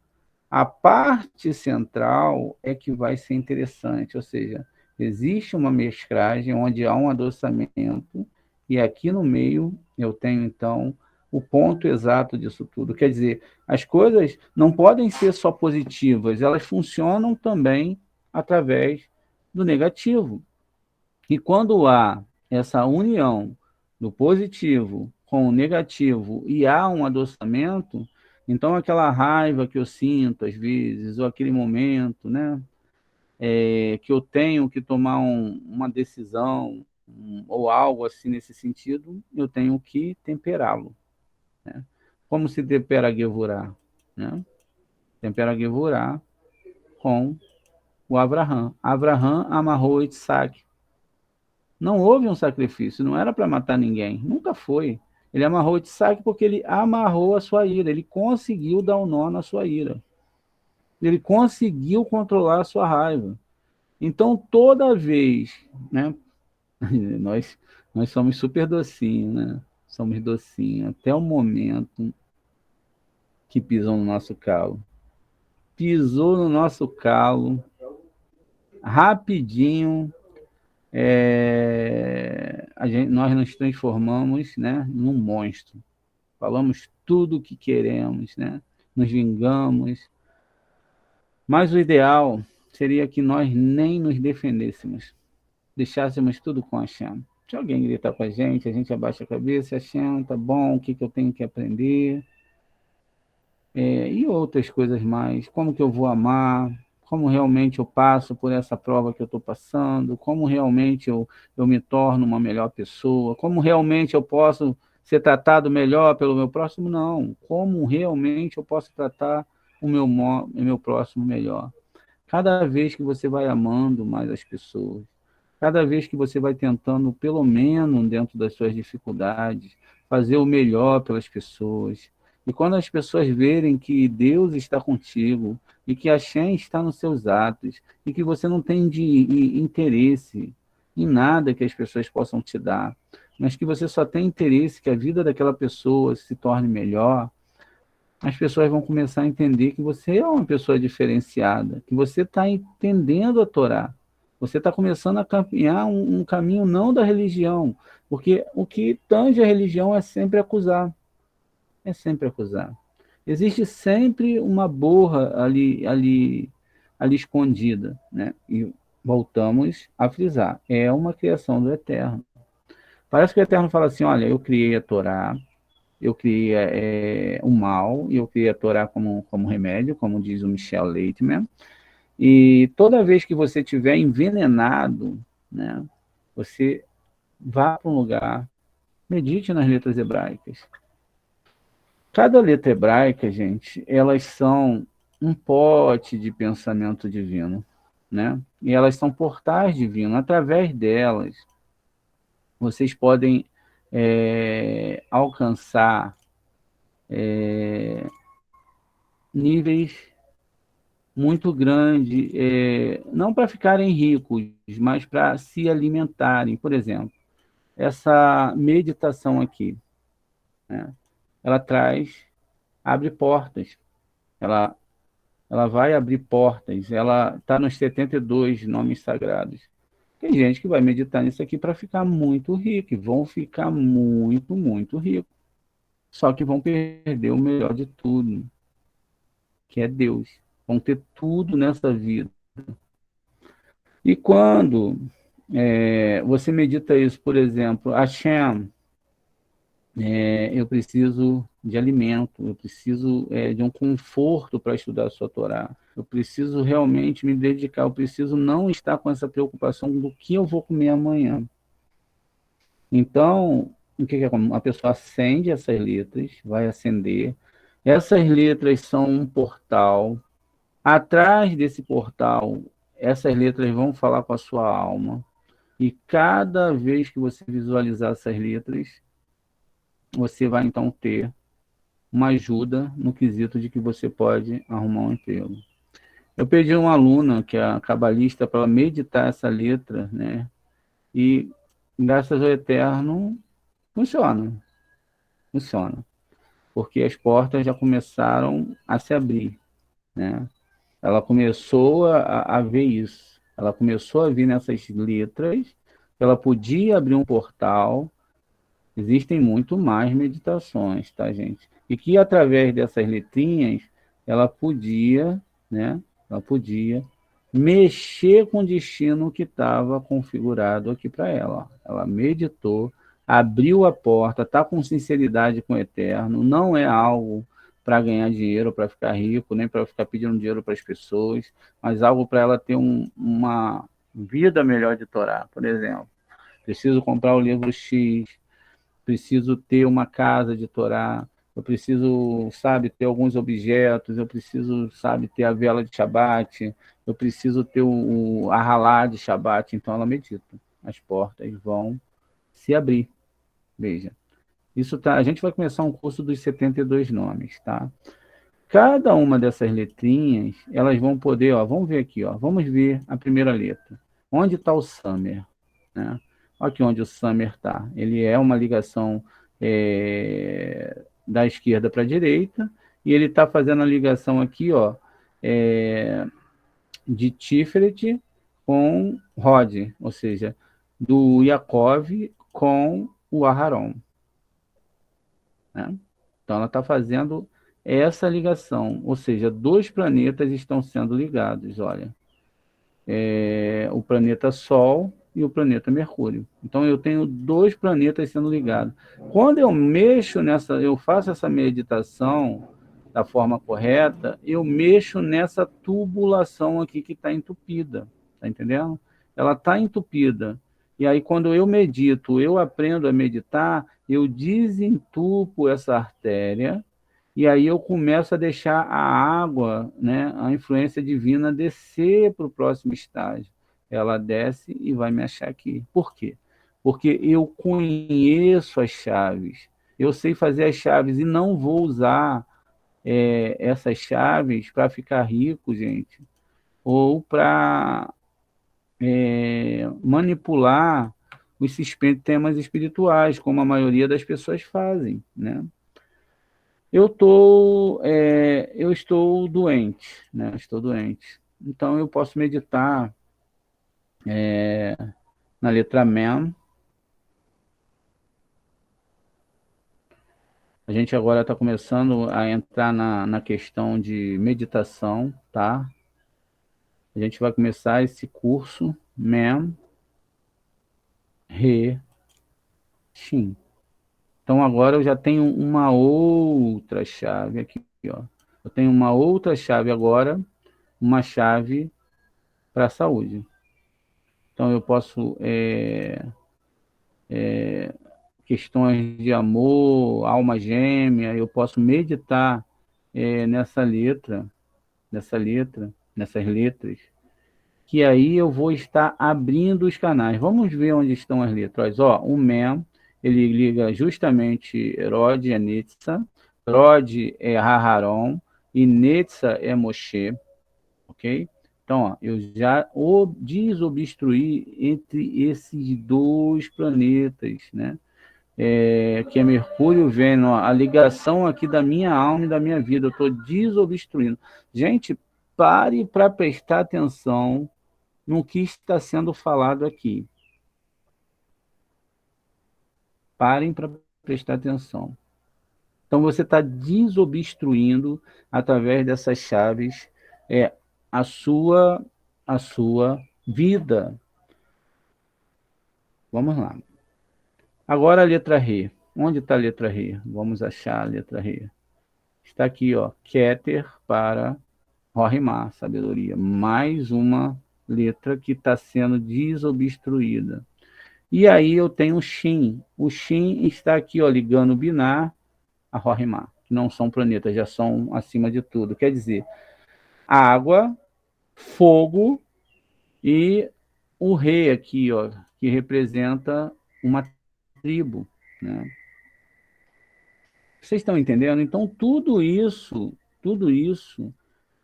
A parte central é que vai ser interessante, ou seja, existe uma mesclagem onde há um adoçamento, e aqui no meio eu tenho, então, o ponto exato disso tudo. Quer dizer, as coisas não podem ser só positivas, elas funcionam também através do negativo. E quando há essa união do positivo com o negativo e há um adoçamento, então aquela raiva que eu sinto às vezes, ou aquele momento, né, que eu tenho que tomar uma decisão, ou algo assim nesse sentido, eu tenho que temperá-lo. Né? Como se tempera a Gevurah? Né? Tempera a Gevurah com o Avraham. Avraham amarrou Isaac. Não houve um sacrifício, não era para matar ninguém, nunca foi. Ele amarrou Isaac porque ele amarrou a sua ira, ele conseguiu dar um nó na sua ira. Ele conseguiu controlar a sua raiva. Então, toda vez, né, nós, nós somos super docinhos, né? Somos docinhos, até o momento que pisam no nosso calo. Pisou no nosso calo, rapidinho, nós nos transformamos, né, num monstro. Falamos tudo o que queremos, né? Nos vingamos. Mas o ideal seria que nós nem nos defendêssemos, deixássemos tudo com a Hashem. Se alguém gritar com a gente abaixa a cabeça, Hashem, tá bom, o que eu tenho que aprender? E outras coisas mais, como que eu vou amar, como realmente eu passo por essa prova que eu estou passando, como realmente eu me torno uma melhor pessoa, como realmente eu posso ser tratado melhor pelo meu próximo, não, como realmente eu posso tratar o meu próximo melhor. Cada vez que você vai amando mais as pessoas, cada vez que você vai tentando, pelo menos dentro das suas dificuldades, fazer o melhor pelas pessoas. E quando as pessoas verem que Deus está contigo, e que a Shem está nos seus atos, e que você não tem interesse em nada que as pessoas possam te dar, mas que você só tem interesse que a vida daquela pessoa se torne melhor, as pessoas vão começar a entender que você é uma pessoa diferenciada, que você está entendendo a Torá. Você está começando a caminhar um caminho não da religião, porque o que tange a religião é sempre acusar. É sempre acusar. Existe sempre uma borra ali escondida, né? E voltamos a frisar. É uma criação do Eterno. Parece que o Eterno fala assim, olha, eu criei a Torá, eu criei o mal, e eu criei a Torá como remédio, como diz o Michel Leitman, e toda vez que você estiver envenenado, né, você vá para um lugar, medite nas letras hebraicas. Cada letra hebraica, gente, elas são um pote de pensamento divino, né? E elas são portais divinos. Através delas, vocês podem alcançar níveis muito grandes, não para ficarem ricos, mas para se alimentarem. Por exemplo, essa meditação aqui, né? Ela abre portas, ela vai abrir portas, ela está nos 72 nomes sagrados. Tem gente que vai meditar nisso aqui para ficar muito rico, e vão ficar muito, muito ricos. Só que vão perder o melhor de tudo, que é Deus. Vão ter tudo nessa vida. E quando você medita isso, por exemplo, Hashem, eu preciso de alimento, eu preciso de um conforto para estudar a sua Torá, eu preciso realmente me dedicar, eu preciso não estar com essa preocupação do que eu vou comer amanhã. Então, o que é? A pessoa acende essas letras, vai acender. Essas letras são um portal Atrás desse portal, essas letras vão falar com a sua alma. E cada vez que você visualizar essas letras, você vai então ter uma ajuda no quesito de que você pode arrumar um emprego. Eu pedi a uma aluna, que é a cabalista, para ela meditar essa letra, né? E, graças ao Eterno, funciona. Funciona. Porque as portas já começaram a se abrir, né? Ela começou a ver isso. Ela começou a ver nessas letras que ela podia abrir um portal. Existem muito mais meditações, tá, gente? E que através dessas letrinhas ela podia, né? Ela podia mexer com o destino que estava configurado aqui para ela. Ela meditou, abriu a porta, está com sinceridade com o Eterno, não é algo para ganhar dinheiro, para ficar rico, nem para ficar pedindo dinheiro para as pessoas, mas algo para ela ter uma vida melhor de Torá. Por exemplo, preciso comprar o livro X, preciso ter uma casa de Torá, eu preciso, sabe, ter alguns objetos, eu preciso, sabe, ter a vela de Shabat, eu preciso ter a halá de Shabat. Então ela medita. As portas vão se abrir. Veja. Isso tá, a gente vai começar um curso dos 72 nomes, tá? Cada uma dessas letrinhas, elas vão poder, ó, vamos ver aqui, ó, vamos ver a primeira letra. Onde está o Samer? Né? Aqui onde o Samer está. Ele é uma ligação da esquerda para a direita, e ele está fazendo a ligação aqui, ó, de Tiferet com Rod, ou seja, do Yaakov com o Aharon. Né? Então ela está fazendo essa ligação, ou seja, dois planetas estão sendo ligados, olha. O planeta Sol e o planeta Mercúrio. Então eu tenho dois planetas sendo ligados. Quando eu mexo eu faço essa meditação da forma correta, eu mexo nessa tubulação aqui que está entupida, tá entendendo? Ela está entupida. E aí quando eu medito, eu aprendo a meditar, eu desentupo essa artéria, e aí eu começo a deixar a água, né, a influência divina descer para o próximo estágio. Ela desce e vai me achar aqui. Por quê? Porque eu conheço as chaves. Eu sei fazer as chaves e não vou usar essas chaves para ficar rico, gente. Ou para manipular os sistemas espirituais, como a maioria das pessoas fazem, né? Eu estou doente, né? Estou doente. Então eu posso meditar na letra Mem. A gente agora está começando a entrar na questão de meditação, tá? A gente vai começar esse curso Mem, Re, Shin. Então agora eu já tenho uma outra chave aqui, ó. Eu tenho uma outra chave agora, uma chave para a saúde. Então eu posso questões de amor, alma gêmea, eu posso meditar nessas letras, que aí eu vou estar abrindo os canais. Vamos ver onde estão as letras. Ó, o Mem, ele liga justamente Rod e Netza, Rod é Aharon e Netza é Moshe, ok? Então, ó, eu já desobstruí entre esses dois planetas, né? Que é Mercúrio e Vênus, ó, a ligação aqui da minha alma e da minha vida, eu estou desobstruindo. Gente, pare para prestar atenção no que está sendo falado aqui. Parem para prestar atenção. Então, você está desobstruindo, através dessas chaves, a sua vida. Vamos lá. Agora a letra Re. Onde está a letra Re? Vamos achar a letra Re. Está aqui, ó, Keter para Rorimá, sabedoria. Mais uma letra que está sendo desobstruída. E aí eu tenho o Shin. O Shin está aqui, ó, ligando o Binar a Rorimá, que não são planetas, já são acima de tudo. Quer dizer, água, fogo e o rei aqui, ó, que representa uma tribo, né? Vocês estão entendendo? Então, tudo isso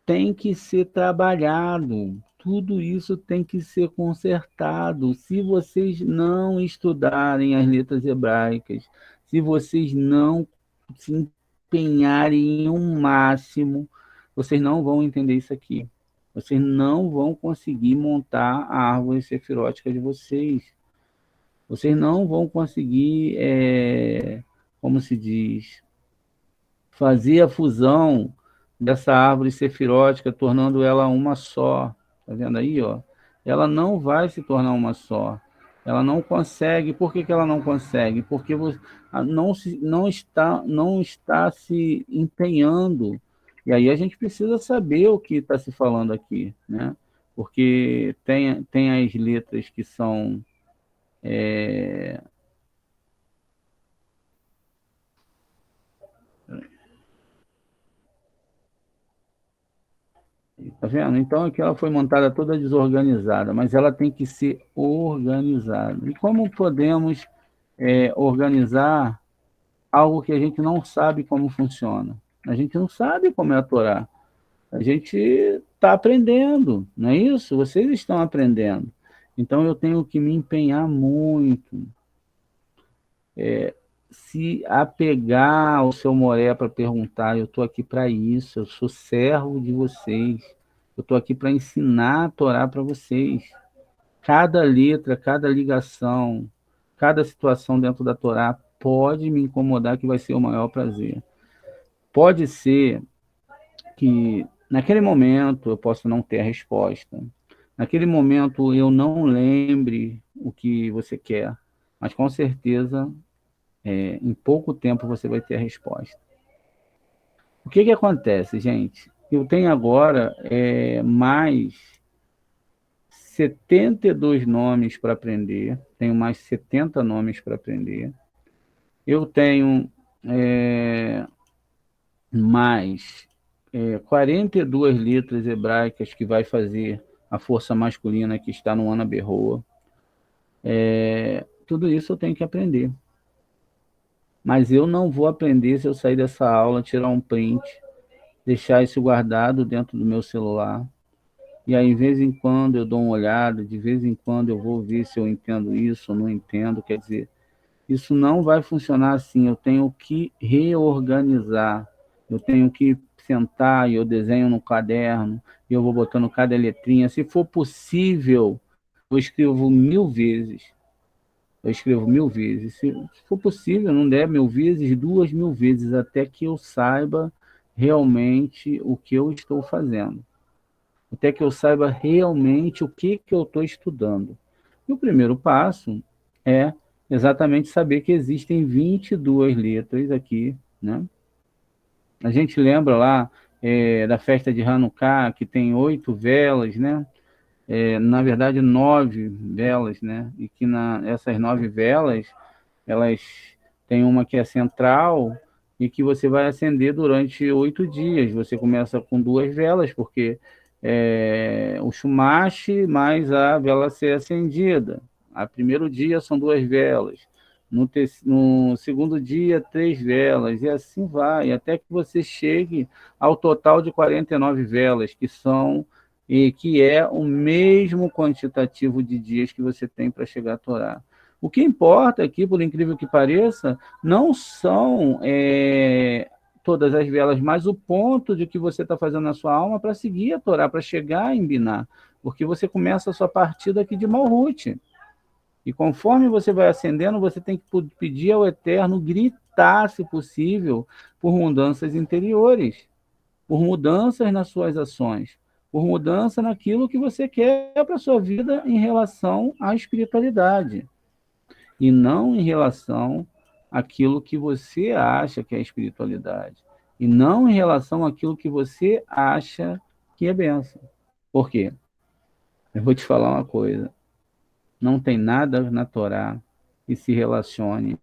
tem que ser trabalhado, tudo isso tem que ser consertado. Se vocês não estudarem as letras hebraicas, se vocês não se empenharem um máximo, vocês não vão entender isso aqui. Vocês não vão conseguir montar a árvore sefirótica de vocês. Vocês não vão conseguir, como se diz, fazer a fusão dessa árvore sefirótica, tornando ela uma só. Tá vendo aí, ó? Ela não vai se tornar uma só. Ela não consegue. Por que que ela não consegue? Porque não está se empenhando. E aí a gente precisa saber o que está se falando aqui, né? Porque tem as letras que são tá vendo? Então aqui ela foi montada toda desorganizada, mas ela tem que ser organizada. E como podemos organizar algo que a gente não sabe como funciona? A gente não sabe como é a Torá. A gente está aprendendo, não é isso? Vocês estão aprendendo. Então eu tenho que me empenhar muito, se apegar ao seu Moré para perguntar. Eu estou aqui para isso, eu sou servo de vocês. Eu estou aqui para ensinar a Torá para vocês. Cada letra, cada ligação, cada situação dentro da Torá pode me incomodar, que vai ser o maior prazer. Pode ser que naquele momento eu possa não ter a resposta. Naquele momento eu não lembre o que você quer, mas com certeza, em pouco tempo você vai ter a resposta. O que que acontece, gente? Eu tenho agora mais 72 nomes para aprender, tenho mais 70 nomes para aprender. Eu tenho mais 42 letras hebraicas que vai fazer a força masculina que está no Ana Berroa. Tudo isso eu tenho que aprender. Mas eu não vou aprender se eu sair dessa aula, tirar um print, deixar isso guardado dentro do meu celular. E aí, de vez em quando, eu dou uma olhada, de vez em quando eu vou ver se eu entendo isso ou não entendo. Quer dizer, isso não vai funcionar assim. Eu tenho que reorganizar. Eu tenho que sentar e eu desenho no caderno, e eu vou botando cada letrinha. Se for possível, eu escrevo 1000 vezes. Eu escrevo 1000 vezes. Se for possível, não der 1000 vezes, 2000 vezes, até que eu saiba realmente o que eu estou fazendo. Até que eu saiba realmente o que eu estou estudando. E o primeiro passo é exatamente saber que existem 22 letras aqui, né? A gente lembra lá da festa de Hanukkah, que tem 8 velas, né? Na verdade, 9 velas, né? E que essas 9 velas, elas têm uma que é central e que você vai acender durante 8 dias. Você começa com 2 velas, porque o chumash mais a vela ser acendida. A primeiro dia são 2 velas. No segundo dia, 3 velas, e assim vai, até que você chegue ao total de 49 velas, que é o mesmo quantitativo de dias que você tem para chegar à Torá. O que importa aqui, por incrível que pareça, não são todas as velas, mas o ponto de que você está fazendo na sua alma para seguir a Torá, para chegar em Biná, porque você começa a sua partida aqui de Malhut. E conforme você vai ascendendo, você tem que pedir ao Eterno gritar, se possível, por mudanças interiores, por mudanças nas suas ações, por mudança naquilo que você quer para a sua vida em relação à espiritualidade, e não em relação àquilo que você acha que é espiritualidade, e não em relação àquilo que você acha que é bênção. Por quê? Eu vou te falar uma coisa. Não tem nada na Torá que se relacione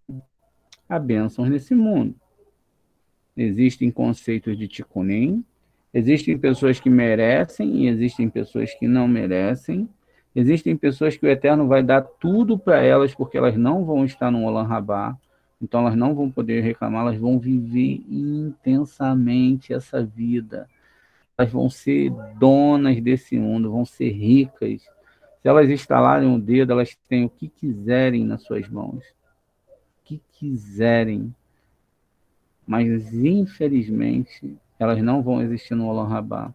a bênçãos nesse mundo. Existem conceitos de Tikkunim, Existem pessoas que merecem e existem pessoas que não merecem. Existem pessoas que o Eterno vai dar tudo para elas porque elas não vão estar no Olam Rabá, então elas não vão poder reclamar, elas vão viver intensamente essa vida. Elas vão ser donas desse mundo, vão ser ricas. Se elas estalarem o dedo, elas têm o que quiserem nas suas mãos. O que quiserem. Mas, infelizmente, elas não vão existir no Olam Rabá.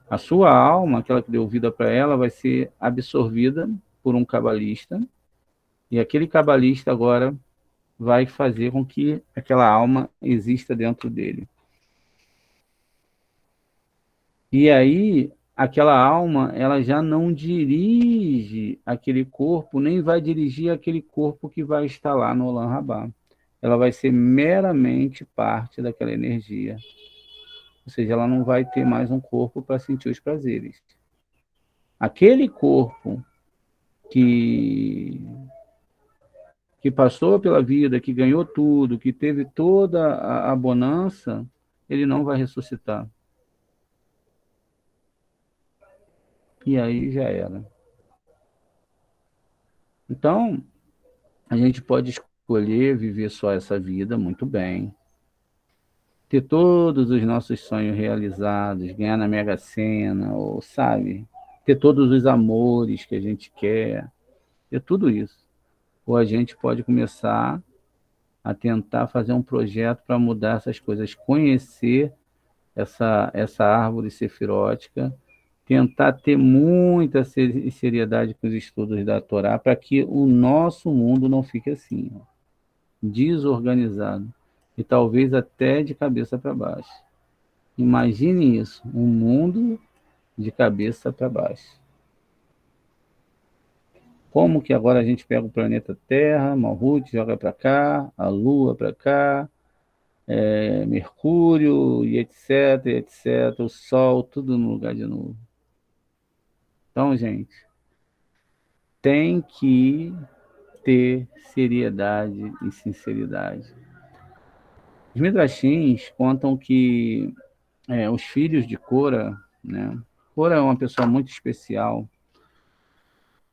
A sua alma, aquela que deu vida para ela, vai ser absorvida por um cabalista, e aquele cabalista agora vai fazer com que aquela alma exista dentro dele. E aí, aquela alma, ela já não dirige aquele corpo, nem vai dirigir aquele corpo que vai estar lá no Olam Rabá. Ela vai ser meramente parte daquela energia. Ou seja, ela não vai ter mais um corpo para sentir os prazeres. Aquele corpo que passou pela vida, que ganhou tudo, que teve toda a bonança, ele não vai ressuscitar. E aí já era. Então, a gente pode escolher viver só essa vida, muito bem. Ter todos os nossos sonhos realizados, ganhar na Mega Sena, ou sabe? Ter todos os amores que a gente quer, ter tudo isso. Ou a gente pode começar a tentar fazer um projeto para mudar essas coisas, conhecer essa árvore sefirótica, tentar ter muita seriedade com os estudos da Torá, para que o nosso mundo não fique assim, ó, desorganizado, e talvez até de cabeça para baixo. Imagine isso, um mundo de cabeça para baixo. Como que agora a gente pega o planeta Terra, Malhut, joga para cá, a Lua para cá, Mercúrio, e etc, etc, o Sol, tudo no lugar de novo. Então, gente, tem que ter seriedade e sinceridade. Os Midrashins contam que os filhos de Cora, né? Cora é uma pessoa muito especial,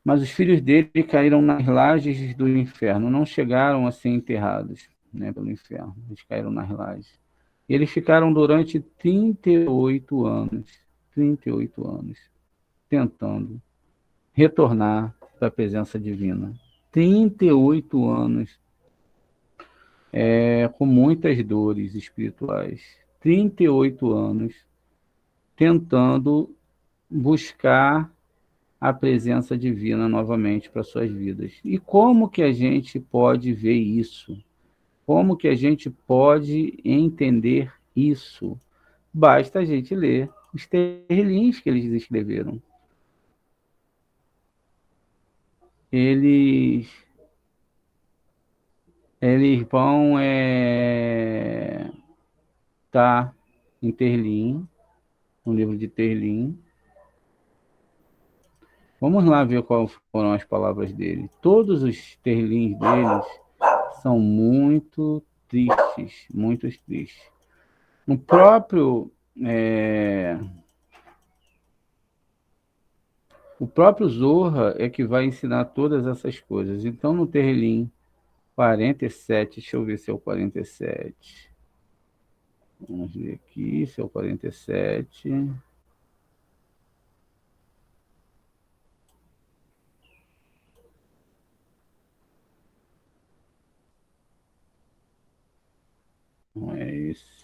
mas os filhos dele caíram nas lajes do inferno, não chegaram a ser enterrados, né, pelo inferno, eles caíram nas lajes. E eles ficaram durante 38 anos, tentando retornar para a presença divina. 38 anos, com muitas dores espirituais. 38 anos tentando buscar a presença divina novamente para suas vidas. E como que a gente pode ver isso? Como que a gente pode entender isso? Basta a gente ler os terlins que eles escreveram. Eles vão tá em Terlim, no livro de Terlim. Vamos lá ver quais foram as palavras dele. Todos os terlins deles são muito tristes, muito tristes. O próprio Zorra é que vai ensinar todas essas coisas. Então, no Terlim 47, deixa eu ver se é o 47. Vamos ver aqui se é o 47. Não é esse.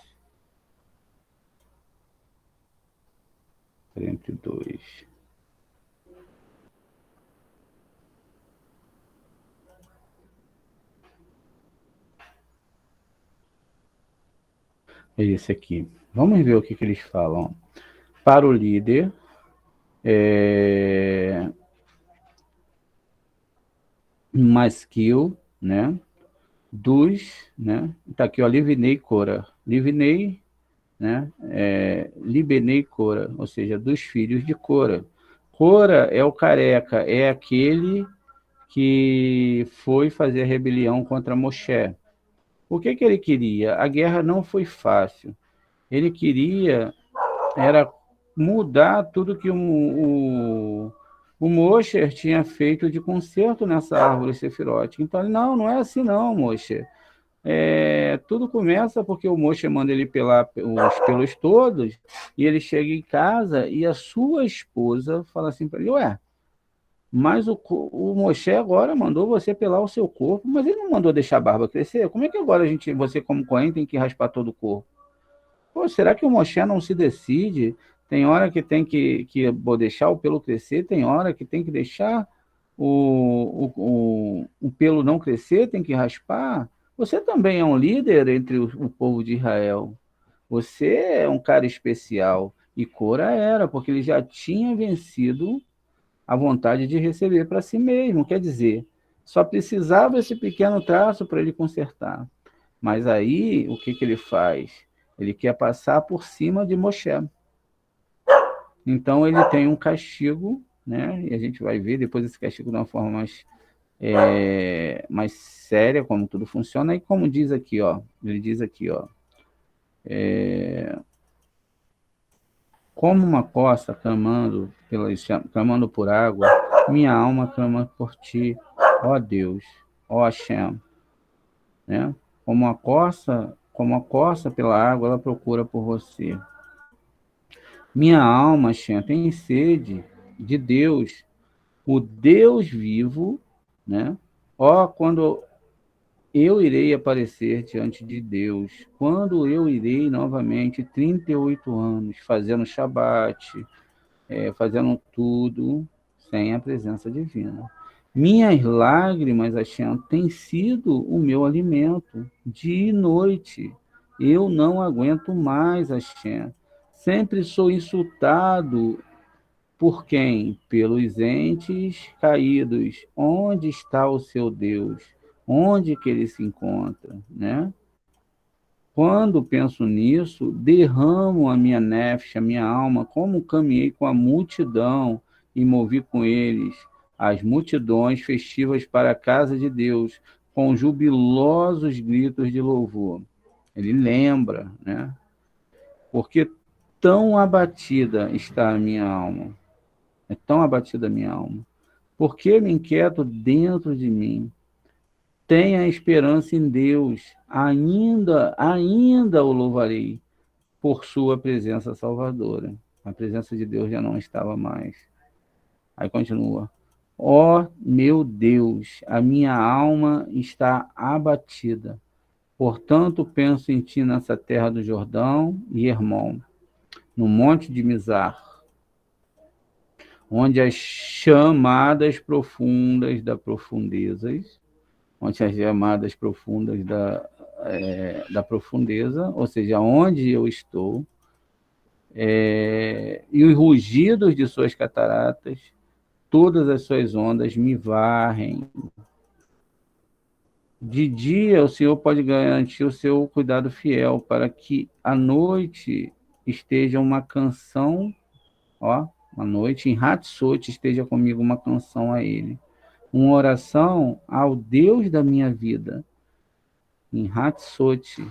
42. É esse aqui. Vamos ver o que eles falam. Para o líder, Maskil, né? Né? Tá aqui, ó, Livinei Cora. Livinei, né? Libenei Cora, ou seja, dos filhos de Cora. Cora é o careca, é aquele que foi fazer a rebelião contra Moshe. O que ele queria? A guerra não foi fácil. Ele queria era mudar tudo que o Moshe tinha feito de conserto nessa árvore sefirote. Então, ele, não é assim não, Moshe. Tudo começa porque o Moshe manda ele pelar os pelos todos, e ele chega em casa e a sua esposa fala assim para ele, ué, mas o Moshe agora mandou você pelar o seu corpo, mas ele não mandou deixar a barba crescer? Como é que agora você como Cohen tem que raspar todo o corpo? Pô, será que o Moshe não se decide? Tem hora que tem que deixar o pelo crescer, tem hora que tem que deixar o pelo não crescer, tem que raspar. Você também é um líder entre o povo de Israel. Você é um cara especial. E Cora era, porque ele já tinha vencido a vontade de receber para si mesmo. Quer dizer, só precisava esse pequeno traço para ele consertar. Mas aí, o que ele faz? Ele quer passar por cima de Moshe. Então, ele tem um castigo, né? E a gente vai ver depois esse castigo de uma forma mais séria, como tudo funciona. E como diz aqui, ó, ele diz aqui, ó, como uma costa clamando por água, minha alma clama por ti, ó Deus, ó Hashem, né? Como a corça pela água, ela procura por você. Minha alma, Hashem, tem sede de Deus, o Deus vivo, né? Ó, quando eu irei aparecer diante de Deus, quando eu irei novamente, 38 anos, fazendo Shabat, fazendo tudo sem a presença divina. Minhas lágrimas, Hashem, têm sido o meu alimento, dia e noite. Eu não aguento mais, Hashem. Sempre sou insultado por quem? Pelos entes caídos. Onde está o seu Deus? Onde que ele se encontra, né? Quando penso nisso, derramo a minha nefesh, a minha alma, como caminhei com a multidão e movi com eles as multidões festivas para a casa de Deus, com jubilosos gritos de louvor. Ele lembra, né? Porque tão abatida está a minha alma, é tão abatida a minha alma. Porque me inquieto dentro de mim. Tenha esperança em Deus, ainda o louvarei por sua presença salvadora. A presença de Deus já não estava mais. Aí continua. Ó meu Deus, a minha alma está abatida. Portanto, penso em ti nessa terra do Jordão e Hermon, no monte de Mizar, onde as chamadas profundas da profundezas, onde as chamadas profundas da profundeza, ou seja, onde eu estou, e os rugidos de suas cataratas, todas as suas ondas me varrem. De dia, o Senhor pode garantir o seu cuidado fiel, para que à noite esteja uma canção, ó, à noite, em Hatsot esteja comigo uma canção a Ele. Uma oração ao Deus da minha vida. Em Hatsot,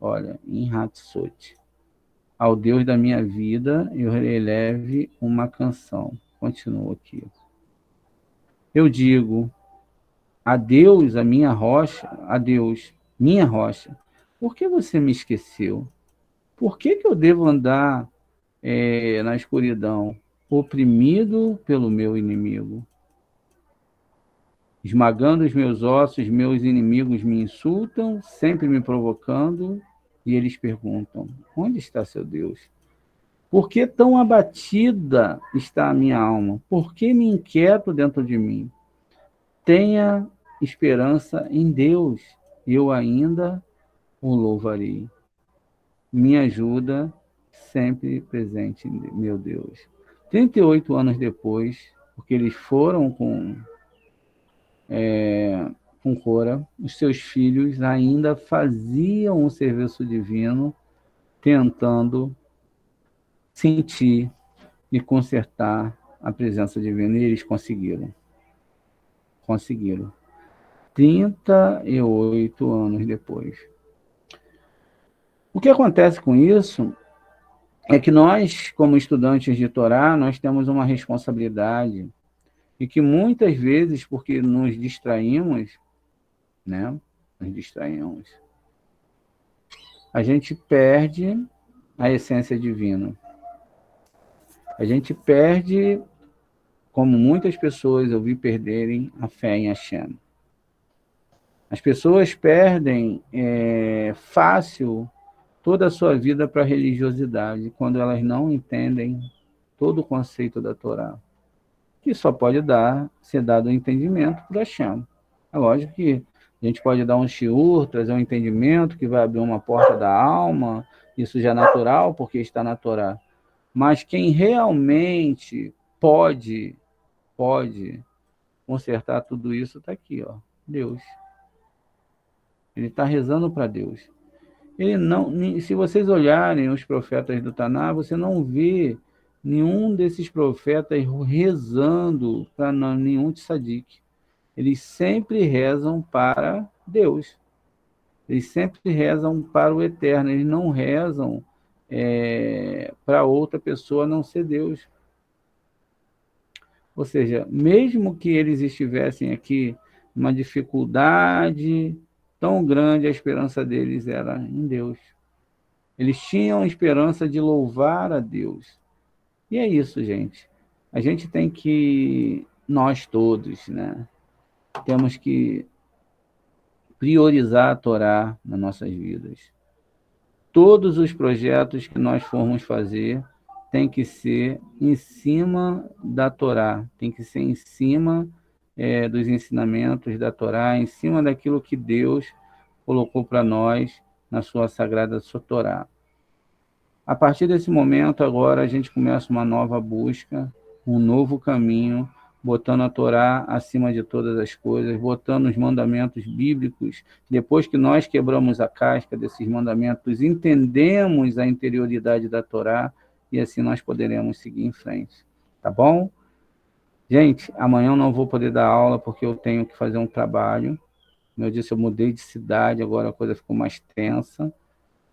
olha, em Hatsot. Ao Deus da minha vida, eu eleve uma canção. Continua aqui. Eu digo, a Deus, a minha rocha, a Deus, minha rocha, por que você me esqueceu? Por que eu devo andar na escuridão, oprimido pelo meu inimigo? Esmagando os meus ossos, meus inimigos me insultam, sempre me provocando, e eles perguntam, onde está seu Deus? Por que tão abatida está a minha alma? Por que me inquieto dentro de mim? Tenha esperança em Deus, eu ainda o louvarei. Minha ajuda sempre presente, meu Deus. 38 anos depois, porque eles foram com Cora, os seus filhos ainda faziam o serviço divino, tentando sentir e consertar a presença divina, e eles conseguiram. 38 anos depois. O que acontece com isso é que nós, como estudantes de Torá, nós temos uma responsabilidade e que muitas vezes, porque nos distraímos, né? Nos distraímos, a gente perde a essência divina. A gente perde, como muitas pessoas eu vi perderem, a fé em Hashem. As pessoas perdem fácil toda a sua vida para a religiosidade, quando elas não entendem todo o conceito da Torá, que só pode ser dado o entendimento por Hashem. É lógico que a gente pode dar um shiur, trazer um entendimento que vai abrir uma porta da alma, isso já é natural, porque está na Torá. Mas quem realmente pode consertar tudo isso está aqui, ó, Deus. Ele está rezando para Deus. Ele não, se vocês olharem os profetas do Taná, você não vê nenhum desses profetas rezando para nenhum tzadik. Eles sempre rezam para Deus. Eles sempre rezam para o Eterno. Eles não rezam para outra pessoa a não ser Deus. Ou seja, mesmo que eles estivessem aqui numa dificuldade tão grande, a esperança deles era em Deus. Eles tinham esperança de louvar a Deus. E é isso, gente. A gente tem que, nós todos, né, temos que priorizar a Torá nas nossas vidas. Todos os projetos que nós formos fazer tem que ser em cima da Torá, tem que ser em cima dos ensinamentos da Torá, em cima daquilo que Deus colocou para nós na sua sagrada Torá. A partir desse momento, agora, a gente começa uma nova busca, um novo caminho, botando a Torá acima de todas as coisas, botando os mandamentos bíblicos. Depois que nós quebramos a casca desses mandamentos, entendemos a interioridade da Torá, e assim nós poderemos seguir em frente. Tá bom? Gente, amanhã eu não vou poder dar aula, porque eu tenho que fazer um trabalho. Como eu disse, eu mudei de cidade, agora a coisa ficou mais tensa,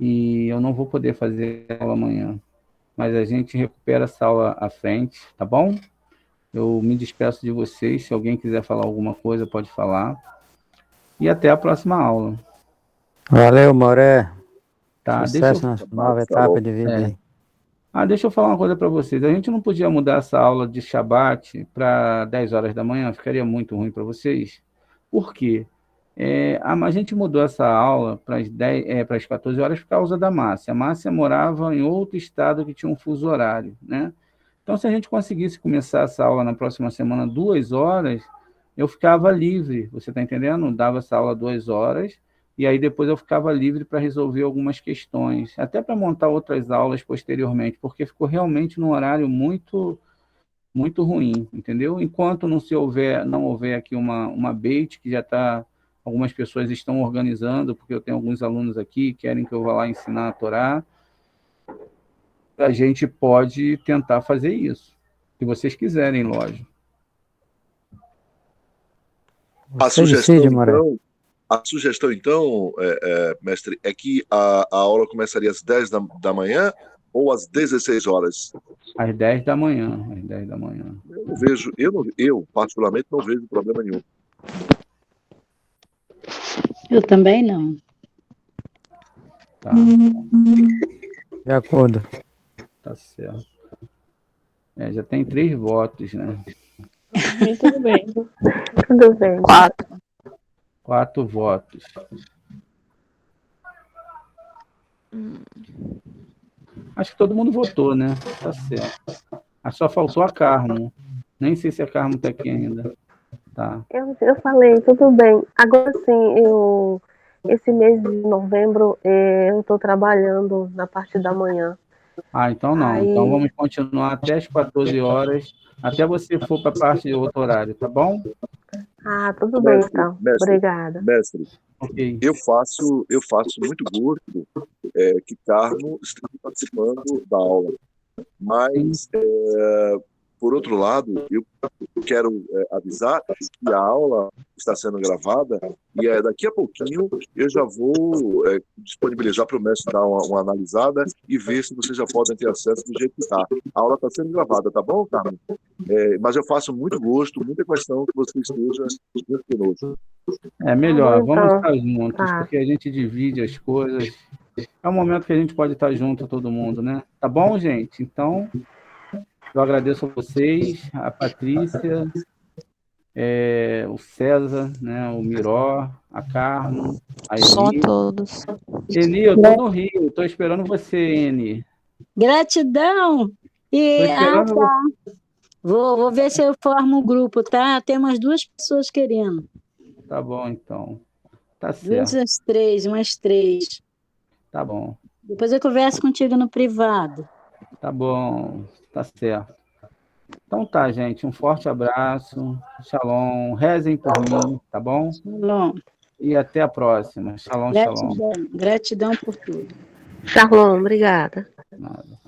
e eu não vou poder fazer aula amanhã. Mas a gente recupera essa aula à frente, tá bom? Eu me despeço de vocês. Se alguém quiser falar alguma coisa, pode falar. E até a próxima aula. Valeu, Moré. Tá, Sucesso na nova etapa de vida aí. Deixa eu falar uma coisa para vocês. A gente não podia mudar essa aula de Shabbat para 10 horas da manhã? Ficaria muito ruim para vocês? Por quê? A gente mudou essa aula para as 14 horas por causa da Márcia. A Márcia morava em outro estado que tinha um fuso horário, né? Então, se a gente conseguisse começar essa aula na próxima semana 2 horas, eu ficava livre, você está entendendo? Dava essa aula 2 horas, e aí depois eu ficava livre para resolver algumas questões, até para montar outras aulas posteriormente, porque ficou realmente num horário muito, muito ruim, entendeu? Enquanto não houver aqui uma bait, que já está, algumas pessoas estão organizando, porque eu tenho alguns alunos aqui que querem que eu vá lá ensinar a Torá, a gente pode tentar fazer isso, se vocês quiserem, lógico. A sugestão, então, mestre, é que a aula começaria às 10 da manhã ou às 16 horas? Às 10 da manhã. Eu particularmente não vejo problema nenhum. Eu também não. Tá. De acordo. Tá certo. Já tem 3 votos, né? Tudo bem. Tudo bem. 4 votos. Acho que todo mundo votou, né? Tá certo. Só faltou a Carmo. Nem sei se a Carmo tá aqui ainda. Tá. Eu falei, tudo bem. Agora sim, esse mês de novembro eu estou trabalhando na parte da manhã. Então não. Aí... Então vamos continuar até as 14 horas, até você for para a parte de outro horário, tá bom? Tudo bem, então. Obrigada. Mestre, okay. eu faço muito gosto que Carmo esteja participando da aula. Mas, por outro lado, eu quero avisar que a aula está sendo gravada, e daqui a pouquinho eu já vou disponibilizar para o mestre dar uma analisada e ver se vocês já podem ter acesso do jeito que está. A aula está sendo gravada, tá bom, Carmen? Mas eu faço muito gosto, muita questão que você esteja junto conosco. É melhor, Então, vamos estar juntos, tá. porque a gente divide as coisas. É um momento que a gente pode estar junto, todo mundo, né? Tá bom, gente? Então, eu agradeço a vocês, a Patrícia, o César, né? O Miró, a Carmen, a Só Eni. todos. Eni, eu tô no Rio, tô esperando você, Eni. Gratidão! Tô E esperando você. vou ver se eu formo um grupo, tá? Tem umas 2 pessoas querendo. Tá bom, então. Tá 2 certo. às 3, umas 3. Tá bom. Depois eu converso contigo no privado. Tá bom. Tá certo. Então tá, gente. Um forte abraço. Shalom. Rezem por mim, tá bom? Shalom. E até a próxima. Shalom, shalom. Gratidão por tudo. Shalom, obrigada. Nada.